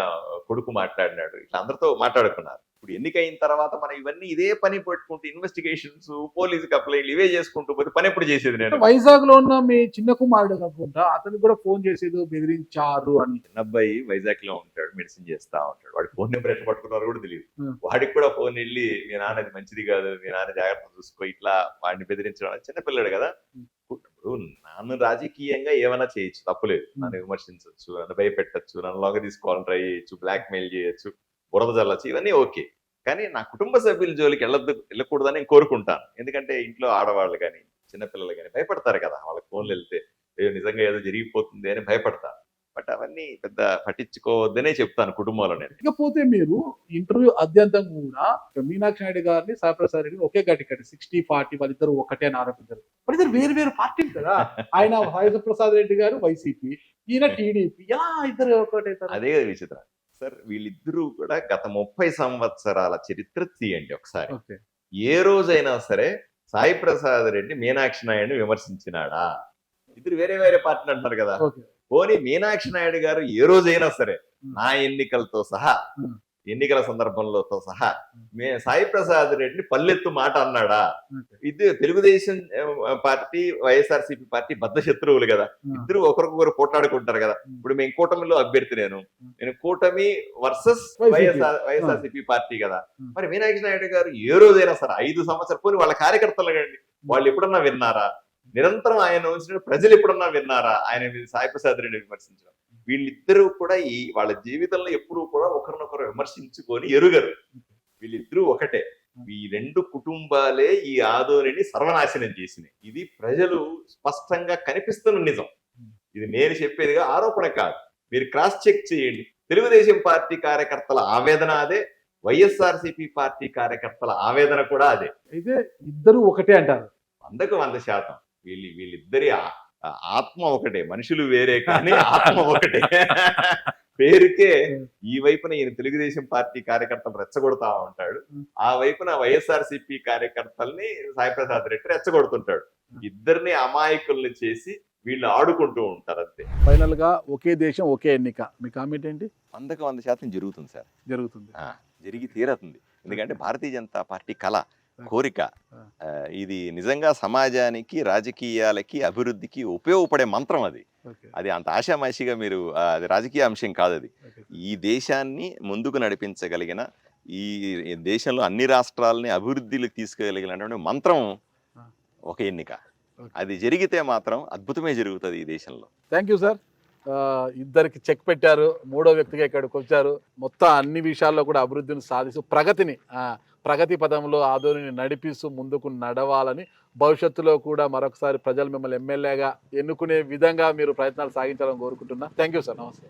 కొడుకు మాట్లాడినాడు, ఇట్లా అందరితో మాట్లాడుకున్నారు. ఇప్పుడు ఎన్నికైన తర్వాత మనం ఇవన్నీ ఇదే పని పెట్టుకుంటూ ఇన్వెస్టిగేషన్స్, పోలీసు కంప్లైంట్లు ఇవే చేసుకుంటూ పోతే పని ఎప్పుడు చేసేది? నేను వైజాగ్ లో ఉన్న మీ చిన్న కుమారుడు అనుకుంటా, అతను కూడా ఫోన్ చేసేది బెదిరించారు అని. చిన్న అబ్బాయి వైజాగ్ లో ఉంటాడు, మెడిసిన్ చేస్తా ఉంటాడు. వాడి ఫోన్ నెంబర్ ఎట్లా పట్టుకున్నారో కూడా తెలియదు. Hmm. వాడికి కూడా ఫోన్ వెళ్ళి మీ నాన్న అది మంచిది కాదు, మీ నాన్న జాగ్రత్త చూసుకో, ఇట్లా వాడిని బెదిరించడం. చిన్న పిల్లడు కదా. ఇప్పుడు నన్ను రాజకీయంగా ఏమైనా చేయొచ్చు, తప్పులేదు. నన్ను విమర్శించవచ్చు, నన్ను భయపెట్టచ్చు, నన్ను లొంగ తీసుకోవాలని ట్రై చేయొచ్చు, బ్లాక్ మెయిల్ చేయొచ్చు, బురద జల్లచ్చు, ఇవన్నీ ఓకే. కానీ నా కుటుంబ సభ్యుల జోలికి వెళ్ళకూడదని నేను కోరుకుంటాను. ఎందుకంటే ఇంట్లో ఆడవాళ్ళు కానీ చిన్నపిల్లలు కానీ భయపడతారు కదా, వాళ్ళకి ఫోన్లు వెళ్తే నిజంగా ఏదో జరిగిపోతుంది అని భయపడతారు. బట్ అవన్నీ పెద్ద పట్టించుకోవద్దనే చెప్తాను కుటుంబంలో నేను. ఇకపోతే మీరు ఇంటర్వ్యూ అత్యంతం కూడా మీనాక్షి నాయుడు గారిని సాయిప్రసాద్ రెడ్డిని ఒకే గట్టి 60-40 వాళ్ళిద్దరు ఒకటే అని ఆరోపించారు. వాళ్ళిద్దరు వేరు వేరు పార్టీలు కదా. ఆయన సాయిప్రసాద్ రెడ్డి గారు వైసీపీ, ఈయన టీడీపీ. ఎలా ఇద్దరు ఒకటే? అదే కదా విచిత్రం సార్. వీళ్ళిద్దరూ కూడా గత 30 సంవత్సరాల చరిత్ర తీయండి ఒకసారి. ఏ రోజైనా సరే సాయి ప్రసాద్ రెడ్డి మీనాక్షి నాయుడిని విమర్శించినాడా? ఇద్దరు వేరే వేరే పార్టీలు అంటున్నారు కదా. పోనీ మీనాక్షి నాయుడు గారు ఏ రోజైనా సరే నా ఎన్నికలతో సహా, ఎన్నికల సందర్భంలో సహా సాయి ప్రసాద్ రెడ్డిని పల్లెత్తు మాట అన్నాడా? ఇది తెలుగుదేశం పార్టీ, వైఎస్ఆర్సీపీ పార్టీ బద్ధ శత్రువులు కదా. ఇద్దరు ఒకరికొకరు పోట్లాడుకుంటారు కదా. ఇప్పుడు మేము కూటమిలో అభ్యర్థి, నేను కూటమి వర్సెస్ వైఎస్ఆర్సీపీ పార్టీ కదా. మరి మీనాక్షి నాయుడు గారు ఏ రోజైనా సరే 5 సంవత్సరాలు పోనీ వాళ్ళ కార్యకర్తలు కండి, వాళ్ళు ఎప్పుడన్నా విన్నారా? నిరంతరం ఆయన ఉంచిన ప్రజలు ఎప్పుడన్నా విన్నారా ఆయన సాయి ప్రసాద్ రెడ్డి విమర్శించడం? వీళ్ళిద్దరూ కూడా వాళ్ళ జీవితంలో ఎప్పుడూ కూడా ఒకరినొకరు విమర్శించుకొని ఎరుగరు. వీళ్ళిద్దరూ ఒకటే. ఈ 2 కుటుంబాలే ఈ ఆదోనిని సర్వనాశనం చేసినాయి. ఇది ప్రజలు స్పష్టంగా కనిపిస్తున్న నిజం. ఇది నేను చెప్పేదిగా ఆరోపణ కాదు. మీరు క్రాస్ చెక్ చేయండి. తెలుగుదేశం పార్టీ కార్యకర్తల ఆవేదన అదే, వైఎస్ఆర్సీపీ పార్టీ కార్యకర్తల ఆవేదన కూడా అదే. అయితే ఇద్దరు ఒకటే అంటారు. 100% వీళ్ళిద్దరి ఆత్మ ఒకటే. మనుషులు వేరే కానీ ఆత్మ ఒకటే. పేరుకే ఈ వైపున ఈయన తెలుగుదేశం పార్టీ కార్యకర్తలు రెచ్చగొడతా ఉంటాడు, ఆ వైపున వైఎస్ఆర్సీపీ కార్యకర్తల్ని సాయిప్రసాద్ రెడ్డి రెచ్చగొడుతుంటాడు. ఇద్దరిని అమాయకుల్ని చేసి వీళ్ళు ఆడుకుంటూ ఉంటారు అంతే. ఫైనల్ గా ఒకే దేశం ఒకే ఎన్నిక, మీ కామెంట్ ఏంటి? 100% జరుగుతుంది సార్. జరుగుతుంది, జరిగి తీరుతుంది. ఎందుకంటే భారతీయ జనతా పార్టీ కళ, కోరిక, ఇది నిజంగా సమాజానికి, రాజకీయాలకి, అభివృద్ధికి ఉపయోగపడే మంత్రం అది. అది అంత ఆషామాషిగా మీరు అది రాజకీయ అంశం కాదు. అది ఈ దేశాన్ని ముందుకు నడిపించగలిగిన, ఈ దేశంలో అన్ని రాష్ట్రాలని అభివృద్ధిలోకి తీసుకెళ్ళగలిగినటువంటి మంత్రం ఒక ఎన్నిక. అది జరిగితే మాత్రం అద్భుతమే జరుగుతుంది ఈ దేశంలో. Thank you sir. ఇద్దరికి చెక్ పెట్టారు, 3వ వ్యక్తిగా ఇక్కడికి వచ్చారు. మొత్తం అన్ని విషయాల్లో కూడా అభివృద్ధిని సాధిస్తూ ప్రగతి పదంలో ఆదోనిని నడిపిస్తూ ముందుకు నడవాలని, భవిష్యత్తులో కూడా మరొకసారి ప్రజలు మిమ్మల్ని ఎమ్మెల్యేగా ఎన్నుకునే విధంగా మీరు ప్రయత్నాలు సాగించాలని కోరుకుంటున్నా. Thank you sir. నమస్తే.